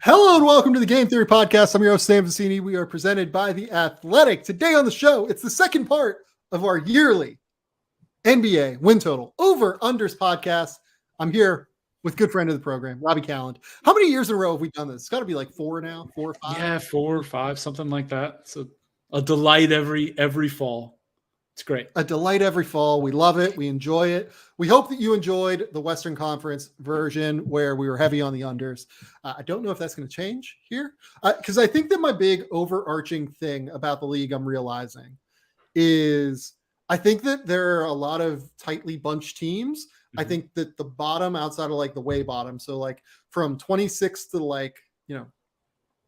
Hello and welcome to the Game Theory Podcast. I'm your host, Sam Vecini. We are presented by The Athletic. Today on the show, it's the second part of our yearly NBA win total over-unders podcast. I'm here with good friend of the program, Robby Kalland. How many years in a row have we done this? It's got to be like 4 now, 4 or 5? Yeah, 4 or 5, something like that. So a delight every fall. It's great. A delight every fall. We love it. We enjoy it. We hope that you enjoyed the Western Conference version where we were heavy on the unders. I don't know if that's going to change here because I think that my big overarching thing about the league I'm realizing is I think that there are a lot of tightly bunched teams. Mm-hmm. I think that the bottom outside of like the way bottom, so like from 26 to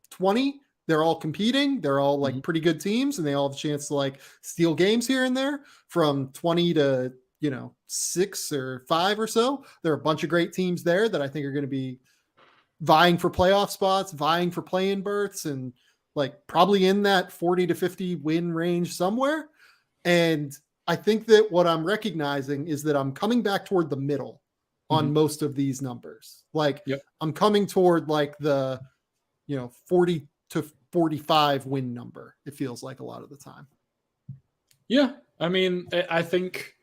20, they're all competing. They're all like pretty good teams and they all have a chance to like steal games here and there. From 20 to 6 or 5 or so, there are a bunch of great teams there that I think are going to be vying for playoff spots, vying for play-in berths, and like probably in that 40 to 50 win range somewhere. And I think that what I'm recognizing is that I'm coming back toward the middle on most of these numbers. Like I'm coming toward like the 40 to 45 win number. It feels like a lot of the time. Yeah. I mean, I think,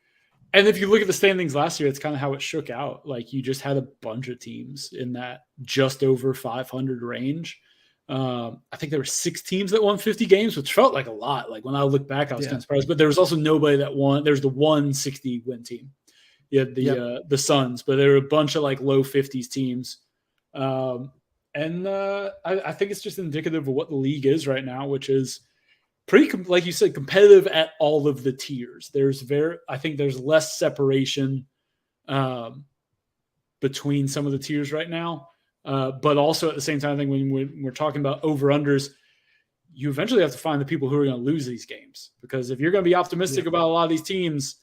and if you look at the standings last year, it's kind of how it shook out. Like you just had a bunch of teams in that just over 500 range. I think there were 6 teams that won 50 games, which felt like a lot. Like when I look back, I was kind of surprised, but there was also nobody that won. There's the 160 win team. You had the Suns, but there were a bunch of like low 50s teams. And I think it's just indicative of what the league is right now, which is pretty, like you said, competitive at all of the tiers. I think there's less separation between some of the tiers right now. But also at the same time, I think when we're talking about over-unders, you eventually have to find the people who are going to lose these games. Because if you're going to be optimistic about a lot of these teams,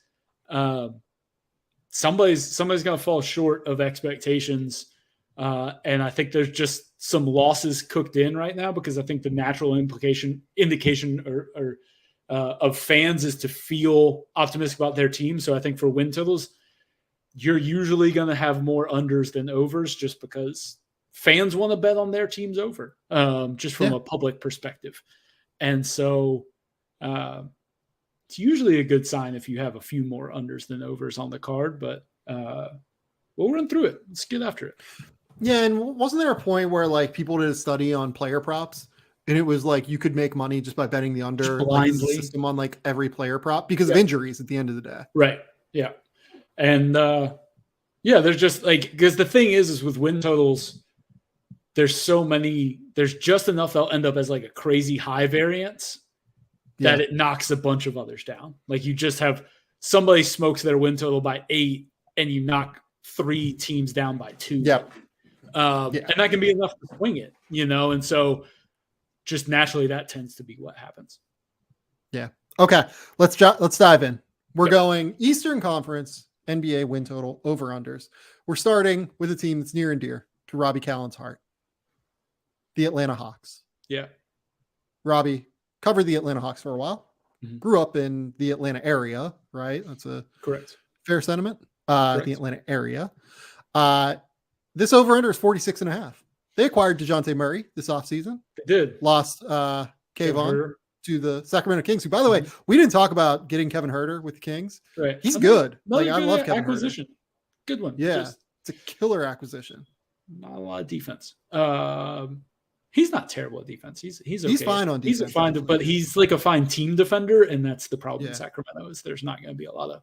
somebody's going to fall short of expectations. And I think there's just some losses cooked in right now because I think the natural indication of fans is to feel optimistic about their team. So I think for win totals, you're usually going to have more unders than overs just because fans want to bet on their teams over, just from a public perspective. And so it's usually a good sign if you have a few more unders than overs on the card, but we'll run through it. Let's get after it. Yeah, and wasn't there a point where like people did a study on player props, and it was like you could make money just by betting the under blindly system on like every player prop because of injuries at the end of the day. Right. Yeah. And there's just like because the thing is with win totals, there's just enough that'll end up as like a crazy high variance that it knocks a bunch of others down. Like you just have somebody smokes their win total by 8, and you knock 3 teams down by 2. Yep. And that can be enough to swing it, and so just naturally that tends to be what happens. Yeah. Okay. Let's dive in. We're going Eastern Conference NBA win total over unders. We're starting with a team that's near and dear to Robby Kalland's heart, the Atlanta Hawks. Yeah. Robby covered the Atlanta Hawks for a while. Grew up in the Atlanta area, right? That's a correct fair sentiment. The Atlanta area. This over-under is 46.5. They acquired DeJounte Murray this offseason. They did. Lost Kayvon to the Sacramento Kings, who, by the way, we didn't talk about getting Kevin Huerter with the Kings. Right. He's good. Like, I love Kevin acquisition. Huerter. Good one. Yeah. It's a killer acquisition. Not a lot of defense. He's not terrible at defense. He's okay. He's fine on defense. He's fine, but he's like a fine team defender, and that's the problem in Sacramento is there's not going to be a lot of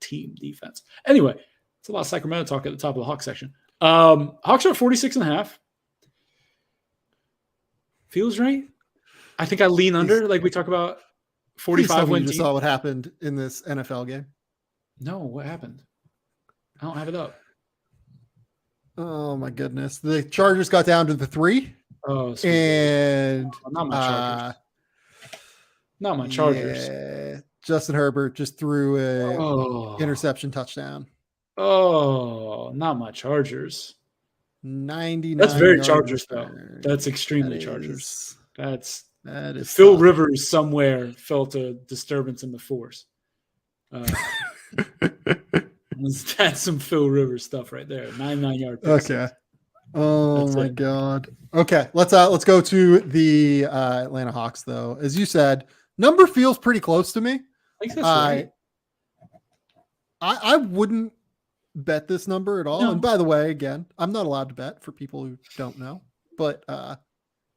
team defense. Anyway, it's a lot of Sacramento talk at the top of the Hawks section. Hawks are 46.5. Feels right. I think I lean under, like we talk about 45 win. You just saw what happened in this NFL game. No, what happened? I don't have it up. Oh my goodness. The Chargers got down to the 3. Oh, sweet. And not my Chargers. Not my Chargers. Yeah. Justin Herbert just threw a interception touchdown. Oh, not my Chargers. 99. That's very Chargers, though. That's extremely Chargers. That is Phil tough. Rivers somewhere felt a disturbance in the force. That's some Phil Rivers stuff right there. 99-yard pass. Okay. Oh That's my it. God. Okay, let's go to the Atlanta Hawks though. As you said, number feels pretty close to me. I think that's I right. I wouldn't bet this number at all. And No, by the way, again, I'm not allowed to bet for people who don't know, but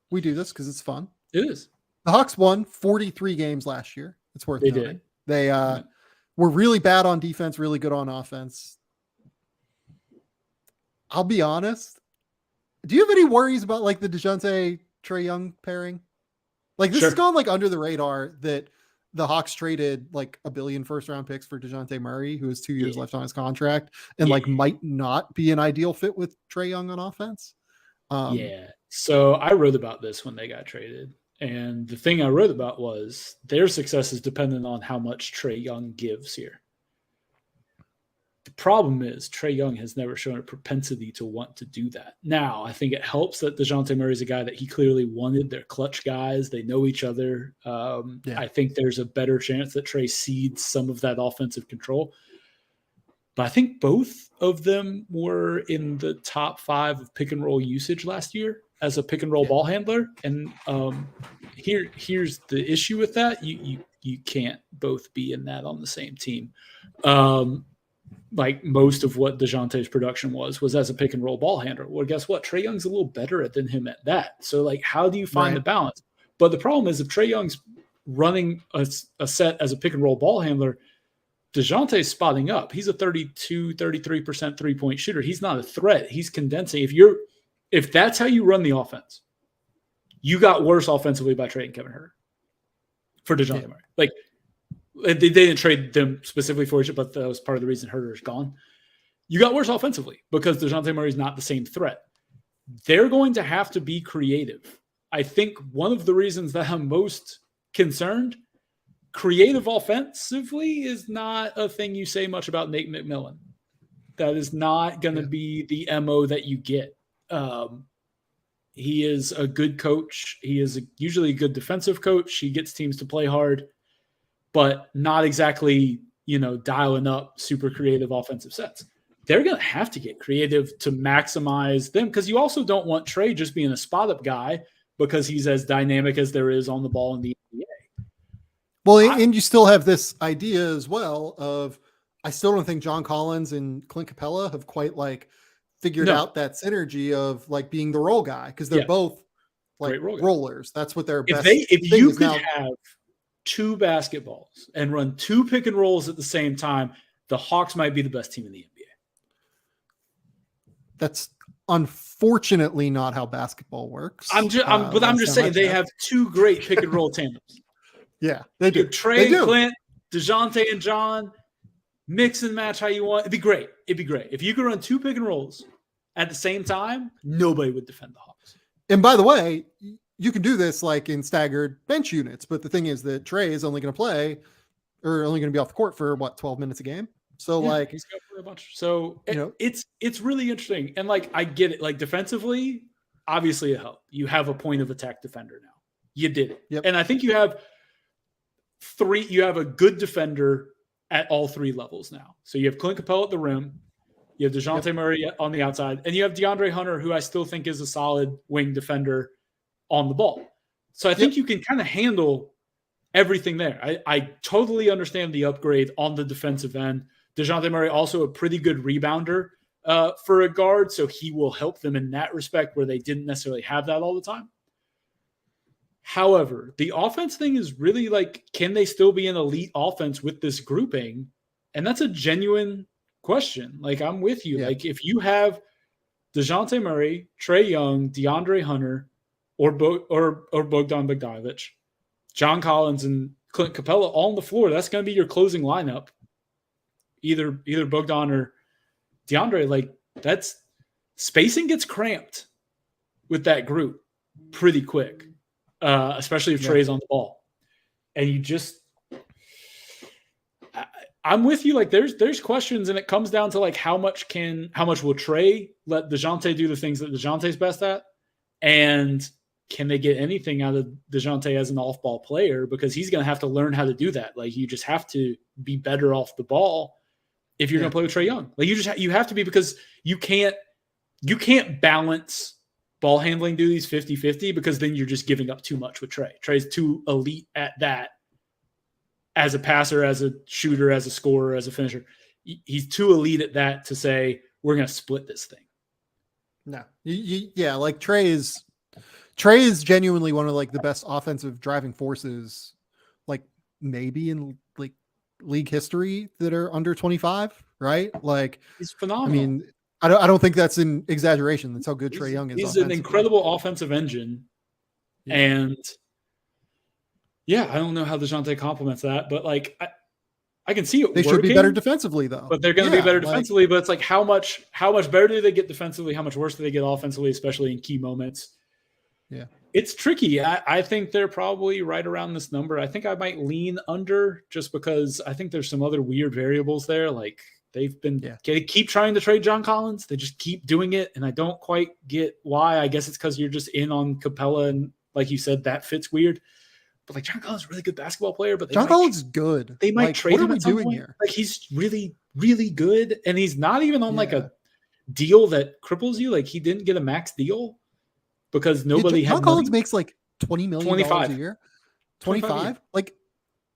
we do this because it's fun. it is. The Hawks won 43 games last year. It's worth They noting. did. They were really bad on defense, really good on offense. I'll be honest. Do you have any worries about like the DeJounte Trae Young pairing? Like this has gone like under the radar that the Hawks traded like $1 billion first-round picks for DeJounte Murray, who has 2 years left on his contract, and like might not be an ideal fit with Trae Young on offense. So I wrote about this when they got traded. And the thing I wrote about was their success is dependent on how much Trae Young gives here. The problem is Trae Young has never shown a propensity to want to do that. Now, I think it helps that DeJounte Murray is a guy that he clearly wanted. They're clutch guys. They know each other. I think there's a better chance that Trae cedes some of that offensive control. But I think both of them were in the top 5 of pick and roll usage last year as a pick and roll ball handler. And here's the issue with that. You can't both be in that on the same team. Like most of what DeJounte's production was as a pick and roll ball handler. Well, guess what? Trae Young's a little better than him at that. So like, how do you find the balance? But the problem is if Trae Young's running a set as a pick and roll ball handler, DeJounte's spotting up. He's a 33% 3-point shooter. He's not a threat. He's condensing. If that's how you run the offense, you got worse offensively by trading Kevin Huerter for DeJounte Murray. Like they didn't trade them specifically for it, but that was part of the reason Huerter is gone. You got worse offensively because DeJounte Murray is not the same threat. They're going to have to be creative. I think one of the reasons that I'm most concerned, creative offensively is not a thing you say much about Nate McMillan. That is not going to be the MO that you get. He is a good coach. He is usually a good defensive coach. He gets teams to play hard, but not exactly, dialing up super creative offensive sets. They're going to have to get creative to maximize them because you also don't want Trae just being a spot-up guy because he's as dynamic as there is on the ball in the NBA. Well, and you still have this idea as well of I still don't think John Collins and Clint Capella have quite like figured out that synergy of like being the role guy because they're both like rollers. That's what they're best. If you could have 2 basketballs and run 2 pick and rolls at the same time, the Hawks might be the best team in the NBA. That's unfortunately not how basketball works. I'm just saying they have 2 great pick and roll tandems. Yeah, they do. Trae and Clint, DeJounte and John, mix and match how you want. It'd be great. If you could run 2 pick and rolls at the same time, nobody would defend the Hawks. And by the way, you can do this like in staggered bench units, but the thing is that Trae is only going to play or only going to be off the court for 12 minutes a game. So like he's got a bunch. So it's really interesting. And like I get it. Like defensively, obviously it helped. You have a point of attack defender now. You did it. Yep. And I think you have a good defender at all 3 levels now. So you have Clint Capella at the rim, you have DeJounte Murray on the outside, and you have DeAndre Hunter, who I still think is a solid wing defender on the ball. So I think you can kind of handle everything there. I totally understand the upgrade on the defensive end. DeJounte Murray also a pretty good rebounder for a guard, so he will help them in that respect where they didn't necessarily have that all the time. However, the offense thing is really like, can they still be an elite offense with this grouping? And that's a genuine question. Like, I'm with you. Yeah. Like, if you have DeJounte Murray, Trae Young, DeAndre Hunter, or Bogdan Bogdanovic, John Collins, and Clint Capella all on the floor, that's going to be your closing lineup. Either Bogdan or DeAndre. Like, that's spacing gets cramped with that group pretty quick. Especially if Trae's on the ball. And you just I'm with you. Like there's questions, and it comes down to like how much will Trae let DeJounte do the things that DeJounte's best at? And can they get anything out of DeJounte as an off-ball player? Because he's gonna have to learn how to do that. Like you just have to be better off the ball if you're gonna play with Trae Young. Like you have to be, because you can't you can't balance ball handling duties 50-50 because then you're just giving up too much with Trae. Trae's too elite at that as a passer, as a shooter, as a scorer, as a finisher. He's too elite at that to say, we're going to split this thing. No. Yeah, like Trae is genuinely one of like the best offensive driving forces, like maybe in like league history that are under 25, right? Like he's phenomenal. I mean, I don't think that's an exaggeration. That's how good Trae Young is. He's an incredible offensive engine. Yeah. And yeah, I don't know how DeJounte complements that, but like I can see it. They working, should be better defensively though. But they're going to be better defensively. But it's like how much better do they get defensively? How much worse do they get offensively, especially in key moments? Yeah. It's tricky. I think they're probably right around this number. I think I might lean under just because I think there's some other weird variables there. Like they keep trying to trade John Collins. They just keep doing it. And I don't quite get why. I guess it's because you're just in on Capella. And like you said, that fits weird. But like John Collins is a really good basketball player. But John Collins is good. They might trade him at some point. Here? Like he's really, really good. And he's not even on like a deal that cripples you. Like he didn't get a max deal. Because nobody John Collins makes like $20 million a year. 25? Like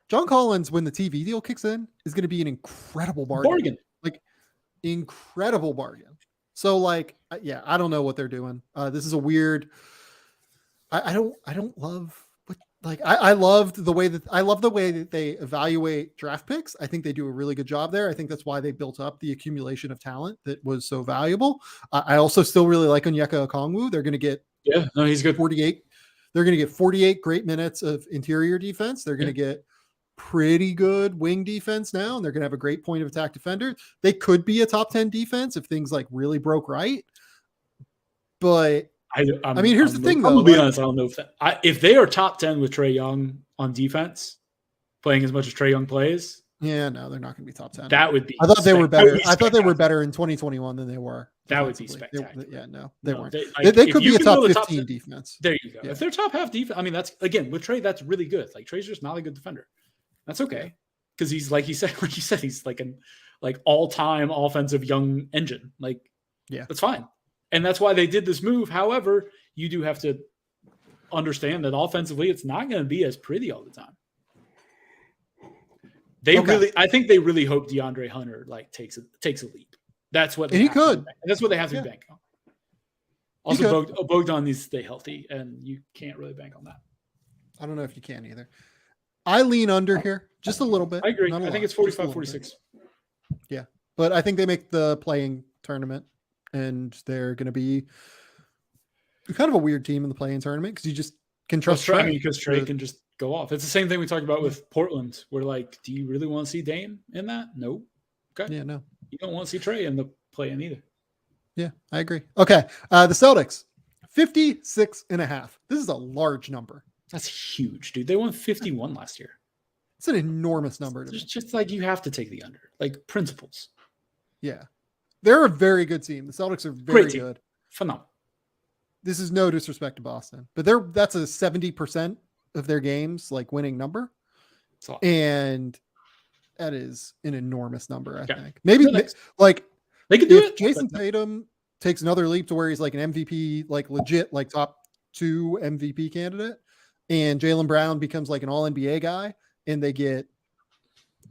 John Collins, when the TV deal kicks in, is going to be an incredible bargain. Like incredible bargain. So like, yeah, I don't know what they're doing. This is a weird. I don't love. Like I love the way that they evaluate draft picks. I think they do a really good job there. I think that's why they built up the accumulation of talent that was so valuable. I also still really like Onyeka Okongwu. They're going to get he's good. 48. They're going to get 48 great minutes of interior defense. They're going to get pretty good wing defense now, and they're going to have a great point of attack defender. They could be a top 10 defense if things like really broke right. But I mean, here's the thing, though. I'm gonna be honest. I don't know if they are top 10 with Trae Young on defense, playing as much as Trae Young plays. Yeah, no, they're not going to be top 10. That would be. I thought they were better. I thought they were better in 2021 than they were. That would be spectacular. They weren't. They could be a top 15 defense. There you go. Yeah. If they're top half defense, I mean, that's again with Trae. That's really good. Like Trae's just not a good defender. That's okay because he's like you said, he's like an all-time offensive young engine. Like, yeah, that's fine. And that's why they did this move. However, you do have to understand that offensively, it's not going to be as pretty all the time. I think they really hope DeAndre Hunter like takes a leap. That's what he could. That's what they have to bank on. Also, Bogdan needs to stay healthy, and you can't really bank on that. I don't know if you can either. I lean under here just a little bit. I agree. I think it's 45-46. Yeah, but I think they make the playing tournament. And they're going to be kind of a weird team in the play-in tournament because you just can trust Trae. Because Trae can just go off. It's the same thing we talked about with Portland. We're like, do you really want to see Dame in that? No. Okay. Yeah, no. You don't want to see Trae in the play-in either. Yeah, I agree. Okay. The Celtics, 56.5. This is a large number. That's huge, dude. They won 51 last year. It's an enormous number. It's just like you have to take the under. Like principles. Yeah. They're a very good team. The Celtics are very good. Phenomenal. This is no disrespect to Boston, but that's a 70% of their games like winning number. And that is an enormous number, I think. Maybe like they could do it. Jason Tatum takes another leap to where he's like an MVP, like legit, like top 2 MVP candidate, and Jaylen Brown becomes like an all NBA guy, and they get,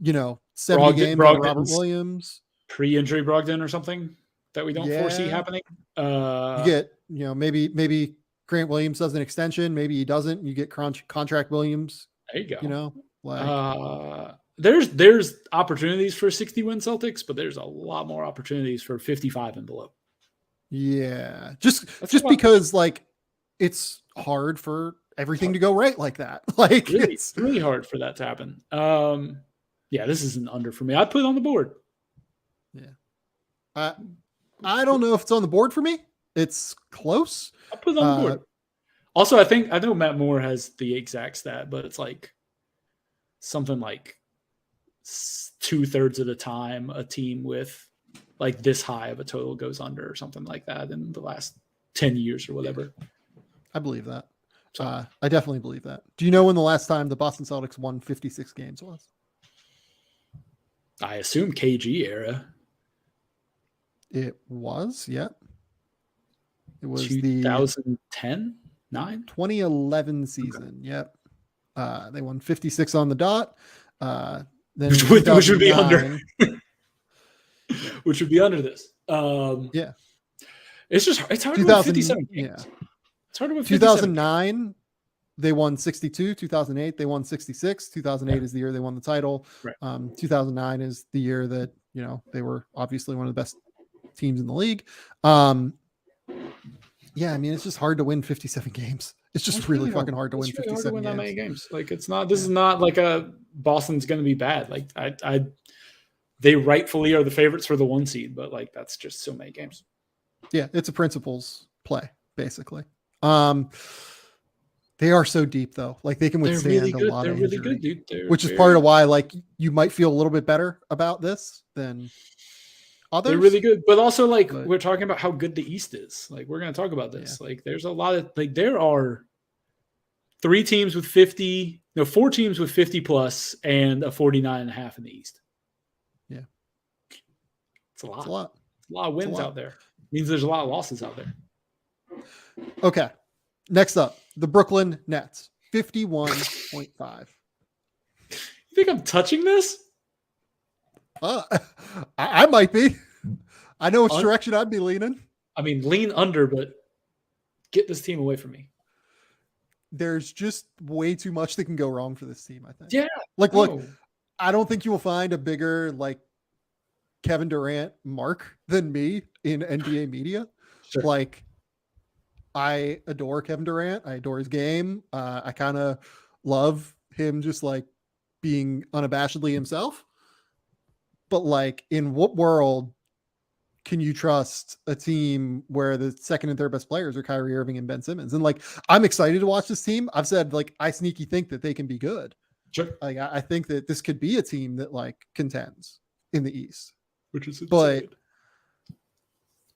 70 games of Robert Williams. Pre-injury Brogdon or something that we don't foresee happening. You get, maybe Grant Williams does an extension. Maybe he doesn't. You get contract Williams. There you go. Like there's opportunities for 60-win Celtics, but there's a lot more opportunities for 55 and below. Yeah, just because like it's hard for everything to go right like that. Like it's really hard for that to happen. Yeah, this is an under for me. I'd put it on the board. Yeah. I don't know if it's on the board for me. It's close. I'll put it on the board. Also, I know Matt Moore has the exact stat, but it's like something like 2/3 of the time a team with like this high of a total goes under or something like that in the last 10 years or whatever. I believe that. I definitely believe that. Do you know when the last time the Boston Celtics won 56 games was? I assume KG era. It was, yeah. It was 2010, 9? 2011 season. Okay. Yep. They won 56 on the dot. Then which would be under. Which would be under this. Yeah. It's hard to win 57 games. Yeah. It's hard to win 2009, they won 62. 2008, they won 66. 2008 is the year they won the title. Right. 2009 is the year that, they were obviously one of the best teams in the league. Yeah, I mean, it's just hard to win 57 games. It's just really fucking hard to win 57 games. Hard to win that many games. Like, it's not. This is not like Boston's going to be bad. Like, they rightfully are the favorites for the 1 seed, but like that's just so many games. Yeah, it's a principles play basically. They are so deep though. Like they can withstand a lot of injury, good, dude. Which is part of why like you might feel a little bit better about this than others. They're really good, but also like we're talking about how good the East is. Like we're going to talk about this. Yeah. Like there's a lot of like there are 4 teams with 50 plus and a 49.5 in the East. Yeah. It's a lot. It's a lot. It's a lot of wins out there. It means there's a lot of losses out there. Okay. Next up, the Brooklyn Nets, 51.5. You think I'm touching this? I might be. I know which direction I'd be leaning. I mean, lean under, but get this team away from me. There's just way too much that can go wrong for this team, I think. Yeah. Like, look, I don't think you will find a bigger, like, Kevin Durant mark than me in NBA media. Sure. Like, I adore Kevin Durant. I adore his game. I kind of love him just, like, being unabashedly himself. But, like, in what world can you trust a team where the second and third best players are Kyrie Irving and Ben Simmons? And, like, I'm excited to watch this team. I've said, like, I sneaky think that they can be good. Sure. Like, I think that this could be a team that, like, contends in the East. Which is insane.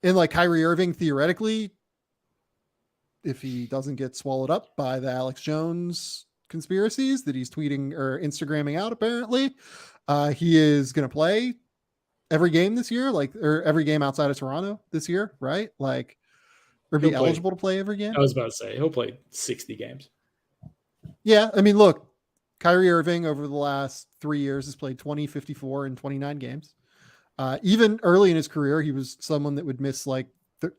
And, like, Kyrie Irving, theoretically, if he doesn't get swallowed up by the Alex Jones conspiracies that he's tweeting or Instagramming out, apparently, he is going to play every game this year, like, or every game outside of Toronto this year, right? Like, or be eligible to play every game. I was about to say, he'll play 60 games. Yeah. I mean, look, Kyrie Irving over the last 3 years has played 20, 54, and 29 games. Even early in his career, he was someone that would miss like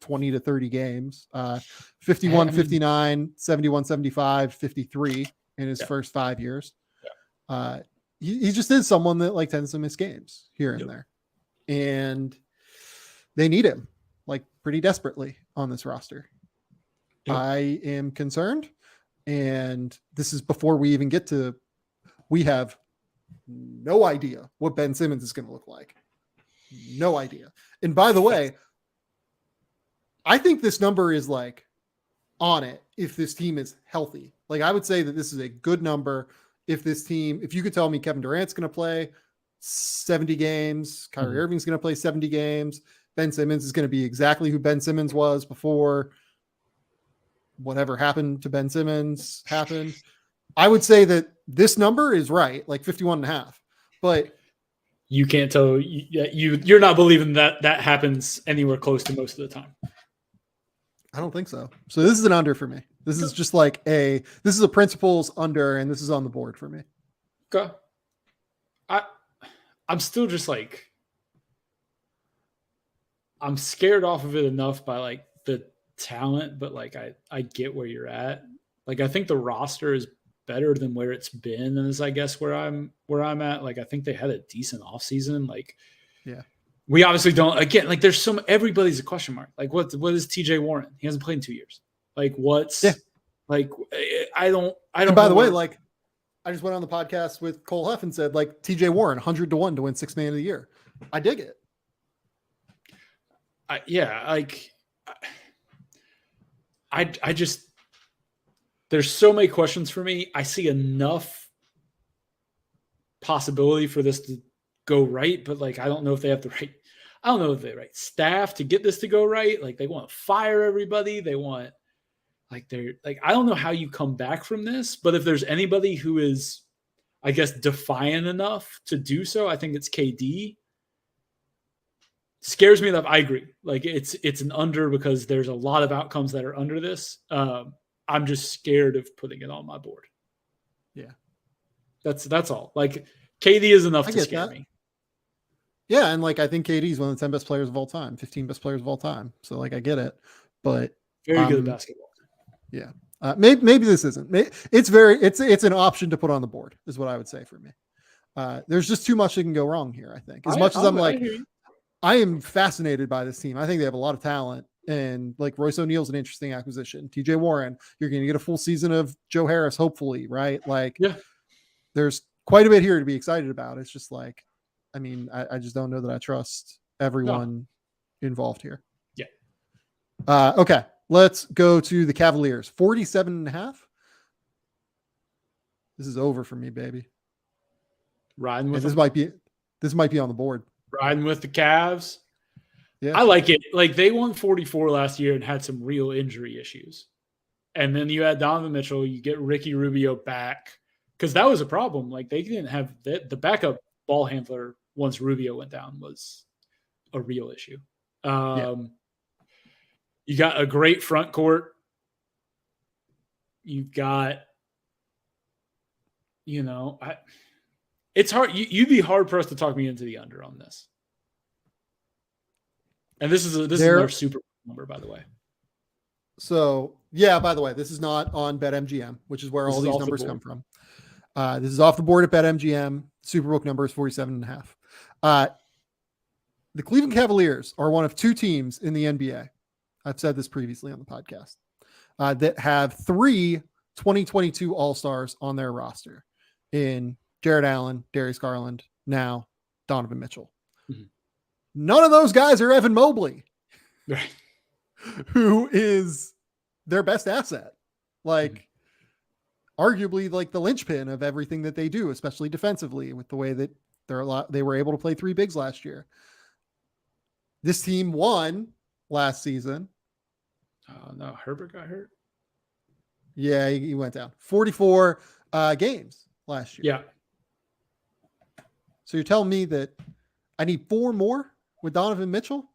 20 to 30 games, 51, 59, 71, 75, 53 in his first 5 years. Yeah. He just is someone that like tends to miss games here and there. And they need him like pretty desperately on this roster. Yep. I am concerned. And this is before we even get to, we have no idea what Ben Simmons is going to look like. No idea. And by the way, I think this number is like on it if this team is healthy. Like I would say that this is a good number if this team, if you could tell me Kevin Durant's going to play 70 games, Kyrie Irving's going to play 70 games, Ben Simmons is going to be exactly who Ben Simmons was before whatever happened to Ben Simmons happened. I would say that this number is right, like 51.5. But you can't tell you're not believing that happens anywhere close to most of the time. I don't think so. So this is an under for me. This is just like this is a principles under, and this is on the board for me. Okay. I'm still just like, I'm scared off of it enough by like the talent, but like I get where you're at. Like I think the roster is better than where it's been, and is I guess where I'm at. Like I think they had a decent offseason. Like, yeah, we obviously don't. Again, like there's everybody's a question mark. Like what is TJ Warren? He hasn't played in 2 years. Like like I don't. And by the way, like I just went on the podcast with Cole Huff and said like TJ Warren 100-1 to win 6th man of the year. I dig it. I just, there's so many questions for me. I see enough possibility for this to go right, but like I don't know if they have the right staff to get this to go right. Like they want to fire everybody. They want I don't know how you come back from this, but if there's anybody who is, I guess, defiant enough to do so, I think it's KD. scares me enough. I agree. Like it's an under because there's a lot of outcomes that are under this. I'm just scared of putting it on my board. Yeah. That's all. Like KD is enough to scare me. Yeah, and like I think KD is one of the 10 best players of all time, 15 best players of all time. So like I get it, but very good at basketball. Yeah, maybe this isn't. It's an option to put on the board, is what I would say for me. There's just too much that can go wrong here. I think as much as I am fascinated by this team. I think they have a lot of talent, and like Royce O'Neal's an interesting acquisition. TJ Warren, you're going to get a full season of Joe Harris, hopefully, right? Like, yeah, there's quite a bit here to be excited about. It's just like, I mean, I just don't know that I trust everyone involved here. Yeah. Okay. Let's go to the Cavaliers. 47.5. This is over for me, baby. Riding with this might be on the board. Riding with the Cavs. Yeah. I like it. Like they won 44 last year and had some real injury issues. And then you had Donovan Mitchell, you get Ricky Rubio back. Because that was a problem. Like they didn't have the backup ball handler once Rubio went down was a real issue. You got a great front court. You've got, it's hard. You'd be hard pressed to talk me into the under on this. And this is another super number, by the way. So yeah, by the way, this is not on BetMGM, which is where all these numbers come from. This is off the board at BetMGM. Superbook number is 47.5. The Cleveland Cavaliers are one of two teams in the NBA. I've said this previously on the podcast, that have 3 2022 All-Stars on their roster in Jared Allen, Darius Garland, now Donovan Mitchell. Mm-hmm. None of those guys are Evan Mobley, right, who is their best asset. Like, arguably like the linchpin of everything that they do, especially defensively, with the way that they were able to play 3 bigs last year. This team won last season. Oh no, Herbert got hurt. Yeah, he went down 44 games last year. Yeah. So you're telling me that I need 4 more with Donovan Mitchell?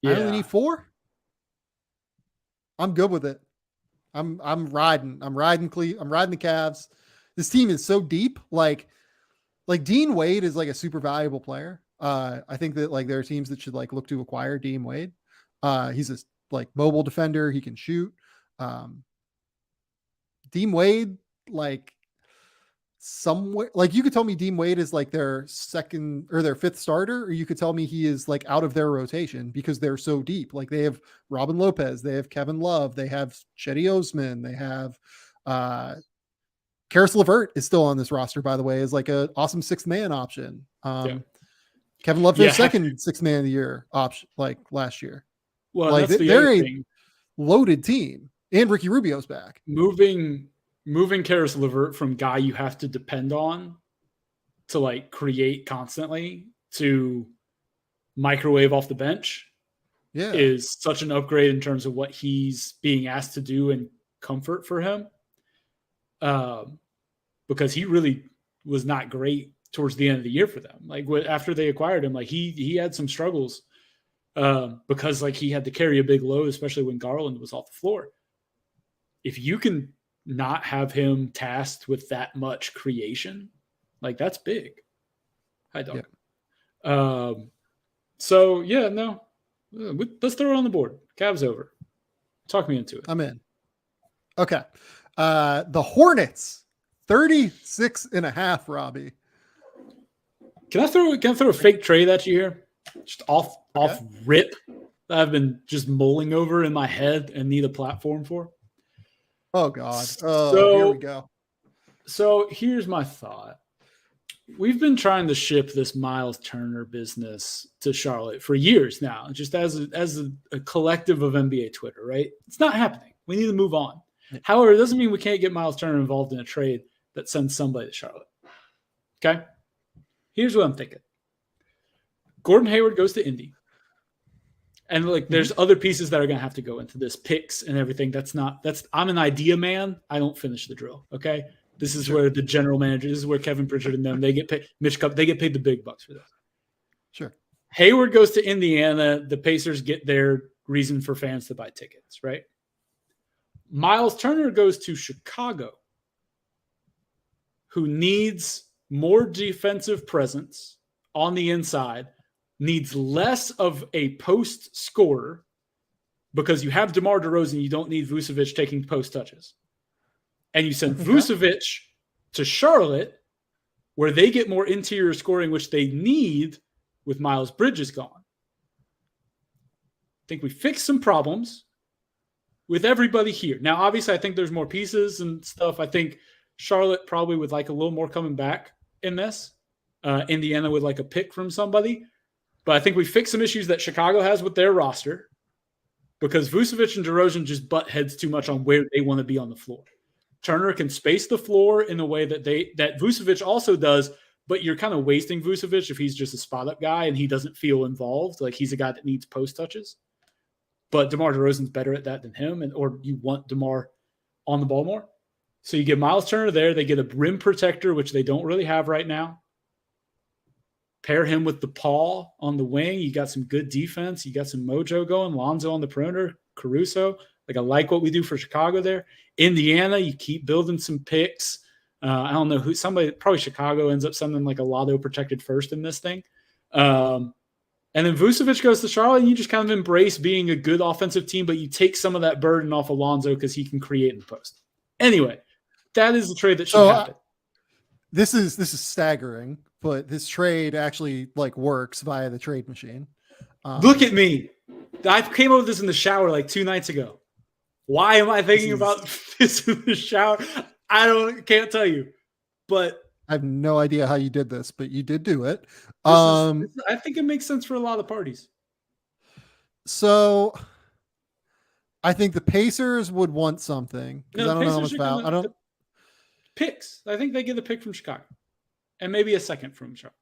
Yeah. I only need 4. I'm good with it. I'm riding the Cavs. This team is so deep. Like Dean Wade is like a super valuable player. I think that like there are teams that should like look to acquire Dean Wade. He's a like mobile defender. He can shoot. Dean Wade, like somewhere, like you could tell me Dean Wade is like their second or their 5th starter, or you could tell me he is like out of their rotation because they're so deep. Like they have Robin Lopez, they have Kevin Love, they have Chetty Osman, they have Karis LeVert is still on this roster, by the way, is like an awesome 6th man option. Kevin Love, their second 6th man of the year option, like last year. Well, like that's they're a loaded team, and Ricky Rubio's back. Moving Karis LeVert from guy you have to depend on to like create constantly to microwave off the bench is such an upgrade in terms of what he's being asked to do and comfort for him. Because he really was not great towards the end of the year for them. Like after they acquired him, like he had some struggles because like he had to carry a big load, especially when Garland was off the floor. If you can not have him tasked with that much creation, like that's big. Hi, dog. Yeah. So yeah, no, let's throw it on the board. Cavs over. Talk me into it. I'm in. Okay. The Hornets, 36.5, Robbie. Can I throw a fake trade at you here? Just off rip that I've been just mulling over in my head and need a platform for. Oh God. So here we go. So here's my thought. We've been trying to ship this Miles Turner business to Charlotte for years now, just as a collective of NBA Twitter, right? It's not happening. We need to move on. However, it doesn't mean we can't get Miles Turner involved in a trade that sends somebody to Charlotte. Okay? Here's what I'm thinking. Gordon Hayward goes to Indy. And like there's other pieces that are going to have to go into this, picks and everything. I'm an idea man. I don't finish the drill. Okay? This is where the general manager, this is where Kevin Pritchard and them, they get paid. Mitch Cup, they get paid the big bucks for this. Sure. Hayward goes to Indiana. The Pacers get their reason for fans to buy tickets, right? Miles Turner goes to Chicago, who needs more defensive presence on the inside, needs less of a post scorer because you have DeMar DeRozan. You don't need Vucevic taking post touches. And you send Vucevic to Charlotte, where they get more interior scoring, which they need with Miles Bridges gone. I think we fixed some problems with everybody here. Now, obviously, I think there's more pieces and stuff. I think Charlotte probably would like a little more coming back in this. Indiana would like a pick from somebody. But I think we fixed some issues that Chicago has with their roster because Vucevic and DeRozan just butt heads too much on where they want to be on the floor. Turner can space the floor in a way that Vucevic also does, but you're kind of wasting Vucevic if he's just a spot-up guy and he doesn't feel involved. Like he's a guy that needs post touches. But DeMar DeRozan's better at that than him, or you want DeMar on the ball more. So you get Miles Turner there. They get a rim protector, which they don't really have right now. Pair him with the Paul on the wing. You got some good defense. You got some mojo going. Lonzo on the perimeter. Caruso. Like I like what we do for Chicago there. Indiana, you keep building some picks. I don't know who. Somebody, probably Chicago, ends up sending like a lotto protected first in this thing. And then Vucevic goes to Charlotte, and you just kind of embrace being a good offensive team, but you take some of that burden off Alonzo because he can create in the post. Anyway, that is the trade that should happen. This is staggering, but this trade actually like works via the trade machine. Look at me. I came up with this in the shower like 2 nights ago. Why am I thinking about this in the shower? Can't tell you, but I have no idea how you did this, but you did do it. I think it makes sense for a lot of parties. So I think the Pacers would want something because I don't know how much value. I don't picks. I think they get a pick from Chicago and maybe a second from Charlotte.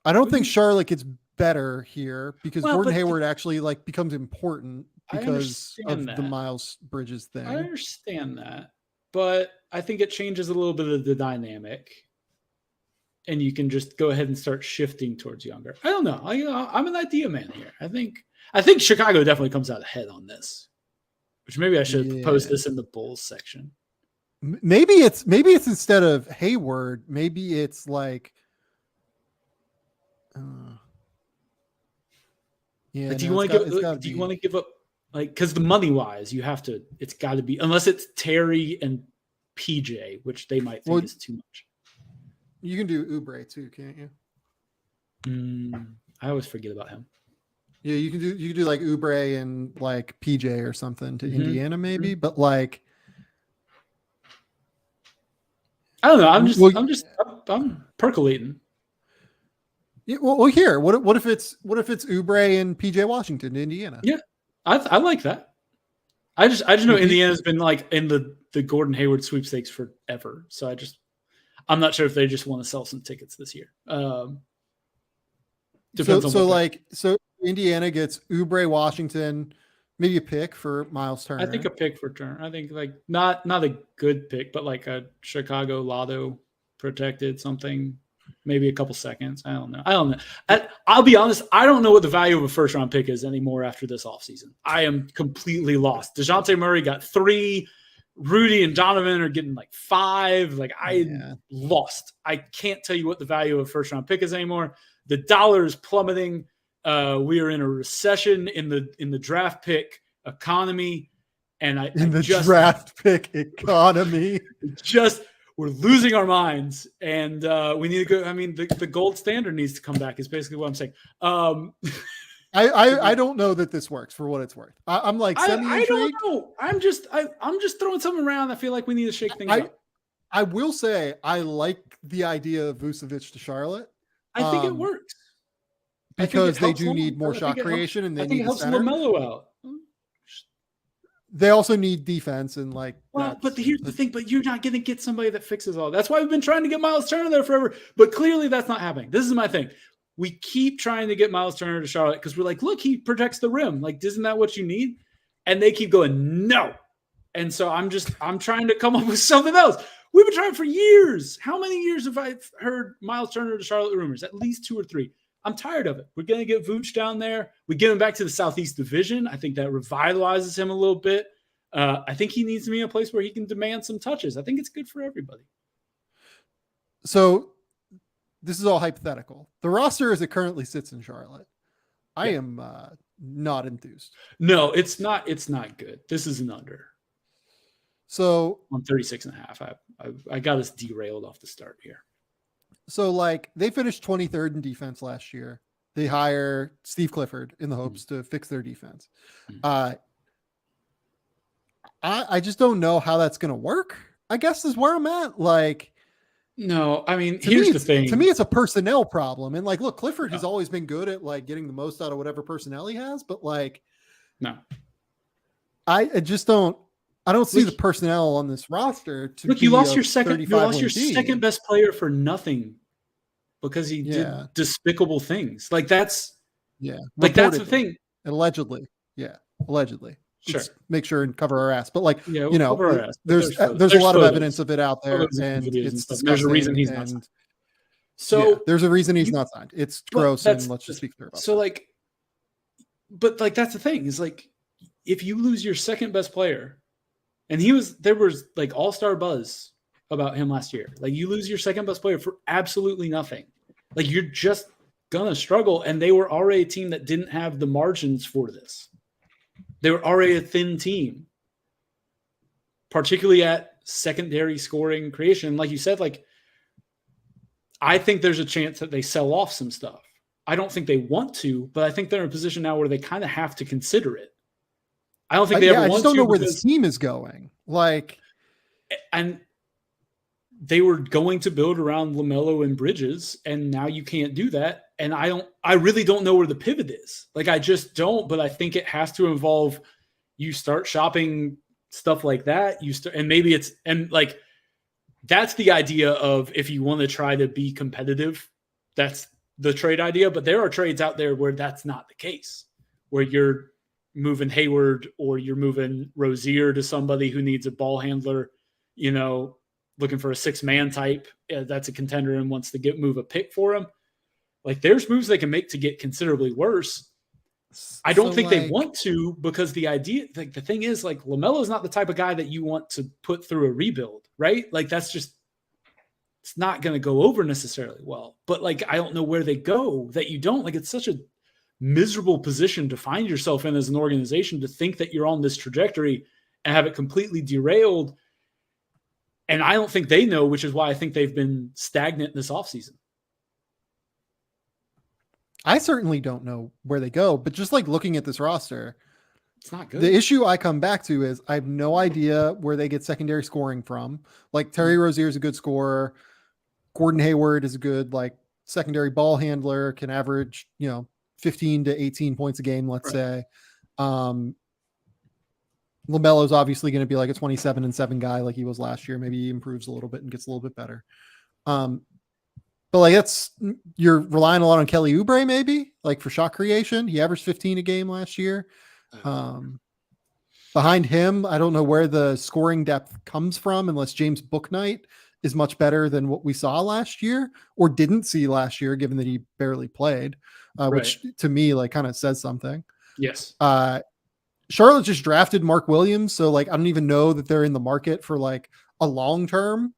I don't think Charlotte gets better here because Gordon Hayward actually like becomes important because of the Miles Bridges thing. I understand that, but I think it changes a little bit of the dynamic. And you can just go ahead and start shifting towards younger. I don't know. I'm an idea man here. I think Chicago definitely comes out ahead on this, which maybe I should post this in the Bulls section. Maybe it's instead of Hayward, maybe it's like, do you want to give up like, because the money wise, you have to. It's got to be unless it's Terry and PJ, which they might think is too much. You can do Oubre too, can't you? I always forget about him. Yeah, you can do like Oubre and like PJ or something to Indiana maybe, but like I don't know. I'm percolating. Yeah, well, here, what if it's Oubre and PJ Washington to Indiana? Yeah, I like that. I just know Indiana's been like in the Gordon Hayward sweepstakes forever, so I'm not sure if they just want to sell some tickets this year. So Indiana gets Oubre, Washington, maybe a pick for Miles Turner. I think a pick for Turner. I think like not a good pick, but like a Chicago lotto protected something, maybe a couple seconds. I don't know. I'll be honest. I don't know what the value of a first round pick is anymore after this offseason. I am completely lost. DeJounte Murray got 3. Rudy and Donovan are getting like 5. Like I'm lost. I can't tell you what the value of a first round pick is anymore. The dollar is plummeting. We are in a recession in the draft pick economy, and draft pick economy. We're losing our minds, and we need to go. I mean, the gold standard needs to come back. Is basically what I'm saying. I don't know that this works for what it's worth. I'm like semi-intrigued. I don't know. I'm just throwing something around. I feel like we need to shake things up. I will say I like the idea of Vucevic to Charlotte. I think it works because they do need more shot creation, and they need helps center. LaMelo out. They also need defense and like. Well, but here's the thing. But you're not going to get somebody that fixes all. That's why we've been trying to get Miles Turner there forever. But clearly, that's not happening. This is my thing. We keep trying to get Miles Turner to Charlotte because we're like, look, he protects the rim. Like, isn't that what you need? And they keep going, no. And so I'm trying to come up with something else. We've been trying for years. How many years have I heard Miles Turner to Charlotte rumors? At least 2 or 3. I'm tired of it. We're going to get Vooch down there. We get him back to the Southeast Division. I think that revitalizes him a little bit. I think he needs to be in a place where he can demand some touches. I think it's good for everybody. So this is all hypothetical. The roster as it currently sits in Charlotte, I am not enthused. No, it's not. It's not good. This is an under. So on 36.5. I got us derailed off the start here. So like they finished 23rd in defense last year. They hire Steve Clifford in the hopes to fix their defense. I just don't know how that's going to work, I guess is where I'm at. Like, no, I mean, here's the thing. To me, it's a personnel problem. And like, look, Clifford has always been good at like getting the most out of whatever personnel he has, but like, no, I don't see the personnel on this roster to look, you lost your second best player for nothing because he did despicable things. Like that's that's the thing. Allegedly. Sure. Let's make sure and cover our ass. But like, there's a lot of evidence of it out there, and it's disgusting. There's a reason he's not signed. So there's a reason he's not signed. It's gross, and let's just speak through about so like, but like that's the thing is like if you lose your second best player, and there was like all-star buzz about him last year. Like you lose your second best player for absolutely nothing. Like you're just gonna struggle, and they were already a team that didn't have the margins for this. They were already a thin team, particularly at secondary scoring creation. Like you said, like I think there's a chance that they sell off some stuff. I don't think they want to, but I think they're in a position now where they kind of have to consider it. I don't think they ever want to. I just don't know where the team is going. Like, and they were going to build around LaMelo and Bridges, and now you can't do that. And I really don't know where the pivot is. Like, I just don't, but I think it has to involve you start shopping stuff like that. And maybe that's the idea of if you want to try to be competitive, that's the trade idea. But there are trades out there where that's not the case, where you're moving Hayward or you're moving Rozier to somebody who needs a ball handler, looking for a 6-man type. That's a contender and wants to move a pick for him. Like there's moves they can make to get considerably worse. I don't think they want to, because the idea, like the thing is like LaMelo is not the type of guy that you want to put through a rebuild, right? Like that's just, it's not going to go over necessarily well, but like, I don't know where they go that you don't. Like it's such a miserable position to find yourself in as an organization, to think that you're on this trajectory and have it completely derailed. And I don't think they know, which is why I think they've been stagnant this offseason. I certainly don't know where they go, but just like looking at this roster, it's not good. The issue I come back to is I have no idea where they get secondary scoring from. Like Terry Rozier is a good scorer. Gordon Hayward is a good like secondary ball handler, can average, 15 to 18 points a game, let's say. LaMelo is obviously going to be like a 27-7 guy like he was last year. Maybe he improves a little bit and gets a little bit better. But like you're relying a lot on Kelly Oubre, maybe like for shot creation. He averaged 15 a game last year. Behind him, I don't know where the scoring depth comes from, unless James Bouknight is much better than what we saw last year or didn't see last year, given that he barely played, which to me like kind of says something. Yes. Charlotte just drafted Mark Williams. So like, I don't even know that they're in the market for like a long-term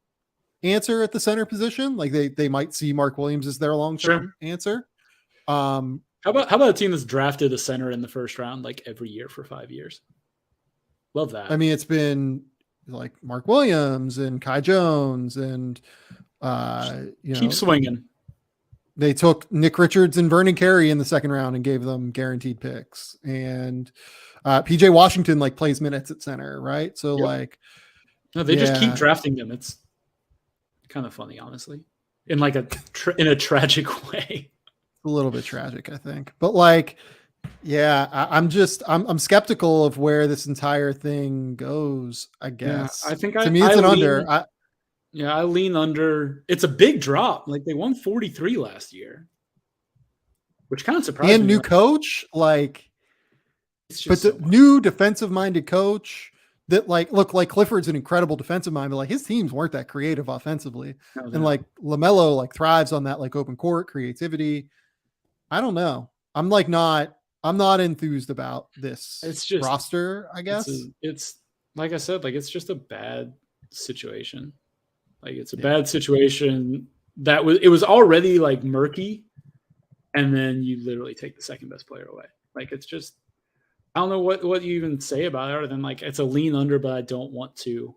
answer at the center position. Like they might see Mark Williams as their long-term answer. How about a team that's drafted a center in the first round, like every year for 5 years? Love that. I mean, it's been like Mark Williams and Kai Jones and, keep swinging. They took Nick Richards and Vernon Carey in the second round and gave them guaranteed picks. And PJ Washington like plays minutes at center. Right. So like, no, they just keep drafting them. It's kind of funny, honestly, in like in a tragic way. A little bit tragic, I think, but like, I'm skeptical of where this entire thing goes. I guess. I think to me it's an under. I lean under. It's a big drop. Like they won 43 last year, which kind of surprised me. And new coach, like, but the new defensive-minded coach. That like look like Clifford's an incredible defensive mind, but like his teams weren't that creative offensively. And like LaMelo like thrives on that like open court creativity. I don't know. I'm not enthused about this It's just roster, I guess. It's like I said, like it's just a bad situation. Like it's a Yeah. bad situation it was already like murky, and then you literally take the second best player away. Like it's just I don't know what you even say about it other than like it's a lean under, but I don't want to.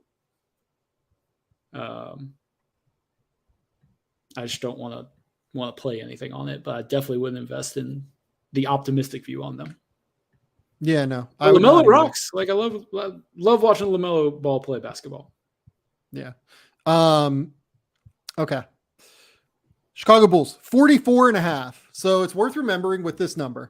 I just don't want to play anything on it, but I definitely wouldn't invest in the optimistic view on them. Yeah, no. LaMelo rocks. Like I love watching LaMelo Ball play basketball. Yeah. Okay. Chicago Bulls, 44.5. So it's worth remembering with this number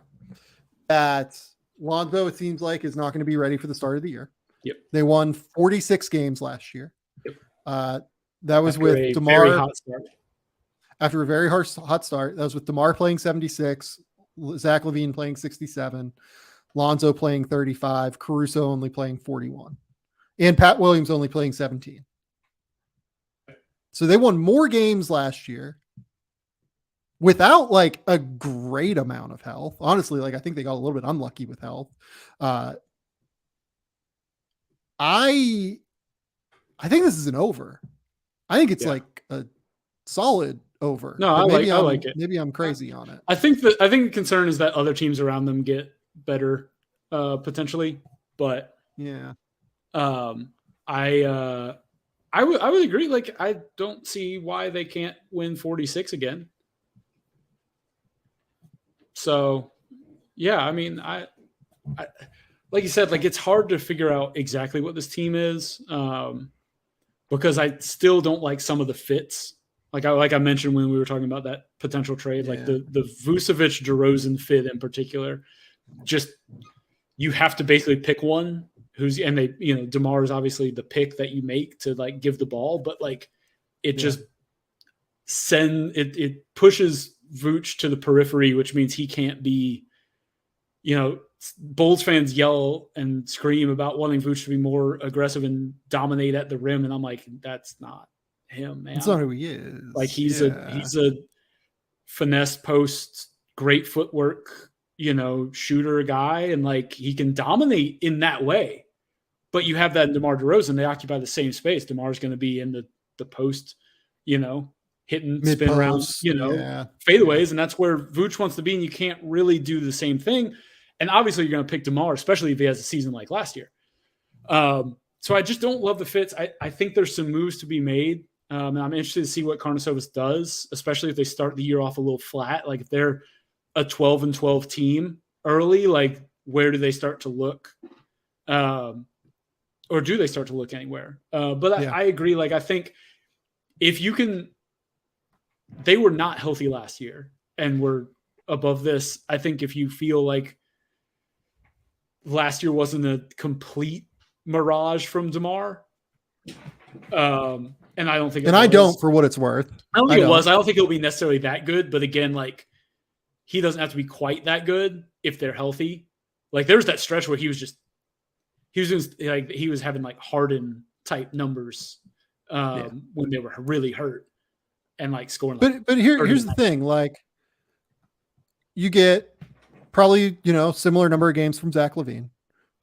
that Lonzo, it seems like, is not going to be ready for the start of the year. Yep. They won 46 games last year. Yep. That was after with DeMar. After a very hot start. That was with DeMar playing 76, Zach LaVine playing 67, Lonzo playing 35, Caruso only playing 41, and Pat Williams only playing 17. So they won more games last year without like a great amount of health. Honestly, like I think they got a little bit unlucky with health. I think this is an over. I think it's like a solid over. No, I like it. Maybe I'm crazy on it. I think the concern is that other teams around them get better potentially, but yeah. I would agree. Like I don't see why they can't win 46 again. So, yeah, I mean, I like you said, like it's hard to figure out exactly what this team is because I still don't like some of the fits. Like I mentioned when we were talking about that potential trade, like the Vucevic DeRozan fit in particular, just you have to basically pick one DeMar is obviously the pick that you make to like give the ball, but like it just it pushes Vooch to the periphery, which means he can't be, Bulls fans yell and scream about wanting Vooch to be more aggressive and dominate at the rim. And I'm like, that's not him, man. That's not who he is. Like he's a finesse post, great footwork, shooter guy. And like, he can dominate in that way, but you have that in DeMar DeRozan. They occupy the same space. DeMar's going to be in the post, hitting Mid-post, spin around, fadeaways. And that's where Vooch wants to be. And you can't really do the same thing. And obviously you're going to pick DeMar, especially if he has a season like last year. So I just don't love the fits. I think there's some moves to be made. And I'm interested to see what Karnisovas does, especially if they start the year off a little flat. Like if they're a 12-12 team early, like where do they start to look? Or do they start to look anywhere? I agree. Like I think if you can, they were not healthy last year and we're above this. I think if you feel like last year wasn't a complete mirage from DeMar, and I don't think, I don't, for what it's worth. I don't think it was. I don't think it'll be necessarily that good. But again, like he doesn't have to be quite that good if they're healthy. Like there's that stretch where he was having like Harden type numbers when they were really hurt and like scoring. But here's the thing: like you get probably similar number of games from Zach LaVine.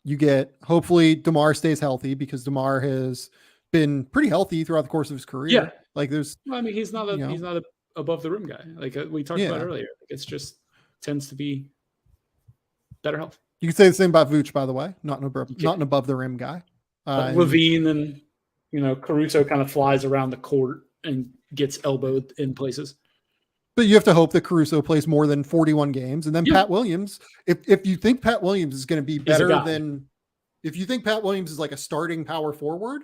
You get hopefully DeMar stays healthy because DeMar has been pretty healthy throughout the course of his career. Yeah, like there's. Well, I mean, he's not a above the rim guy. Like we talked about earlier. It's just tends to be better health. You can say the same about Vooch, by the way. Not an above the rim guy. LaVine and Caruso kind of flies around the court and gets elbowed in places. But you have to hope that Caruso plays more than 41 games. And then Pat Williams, if you think Pat Williams is going to be better than, if you think Pat Williams is like a starting power forward,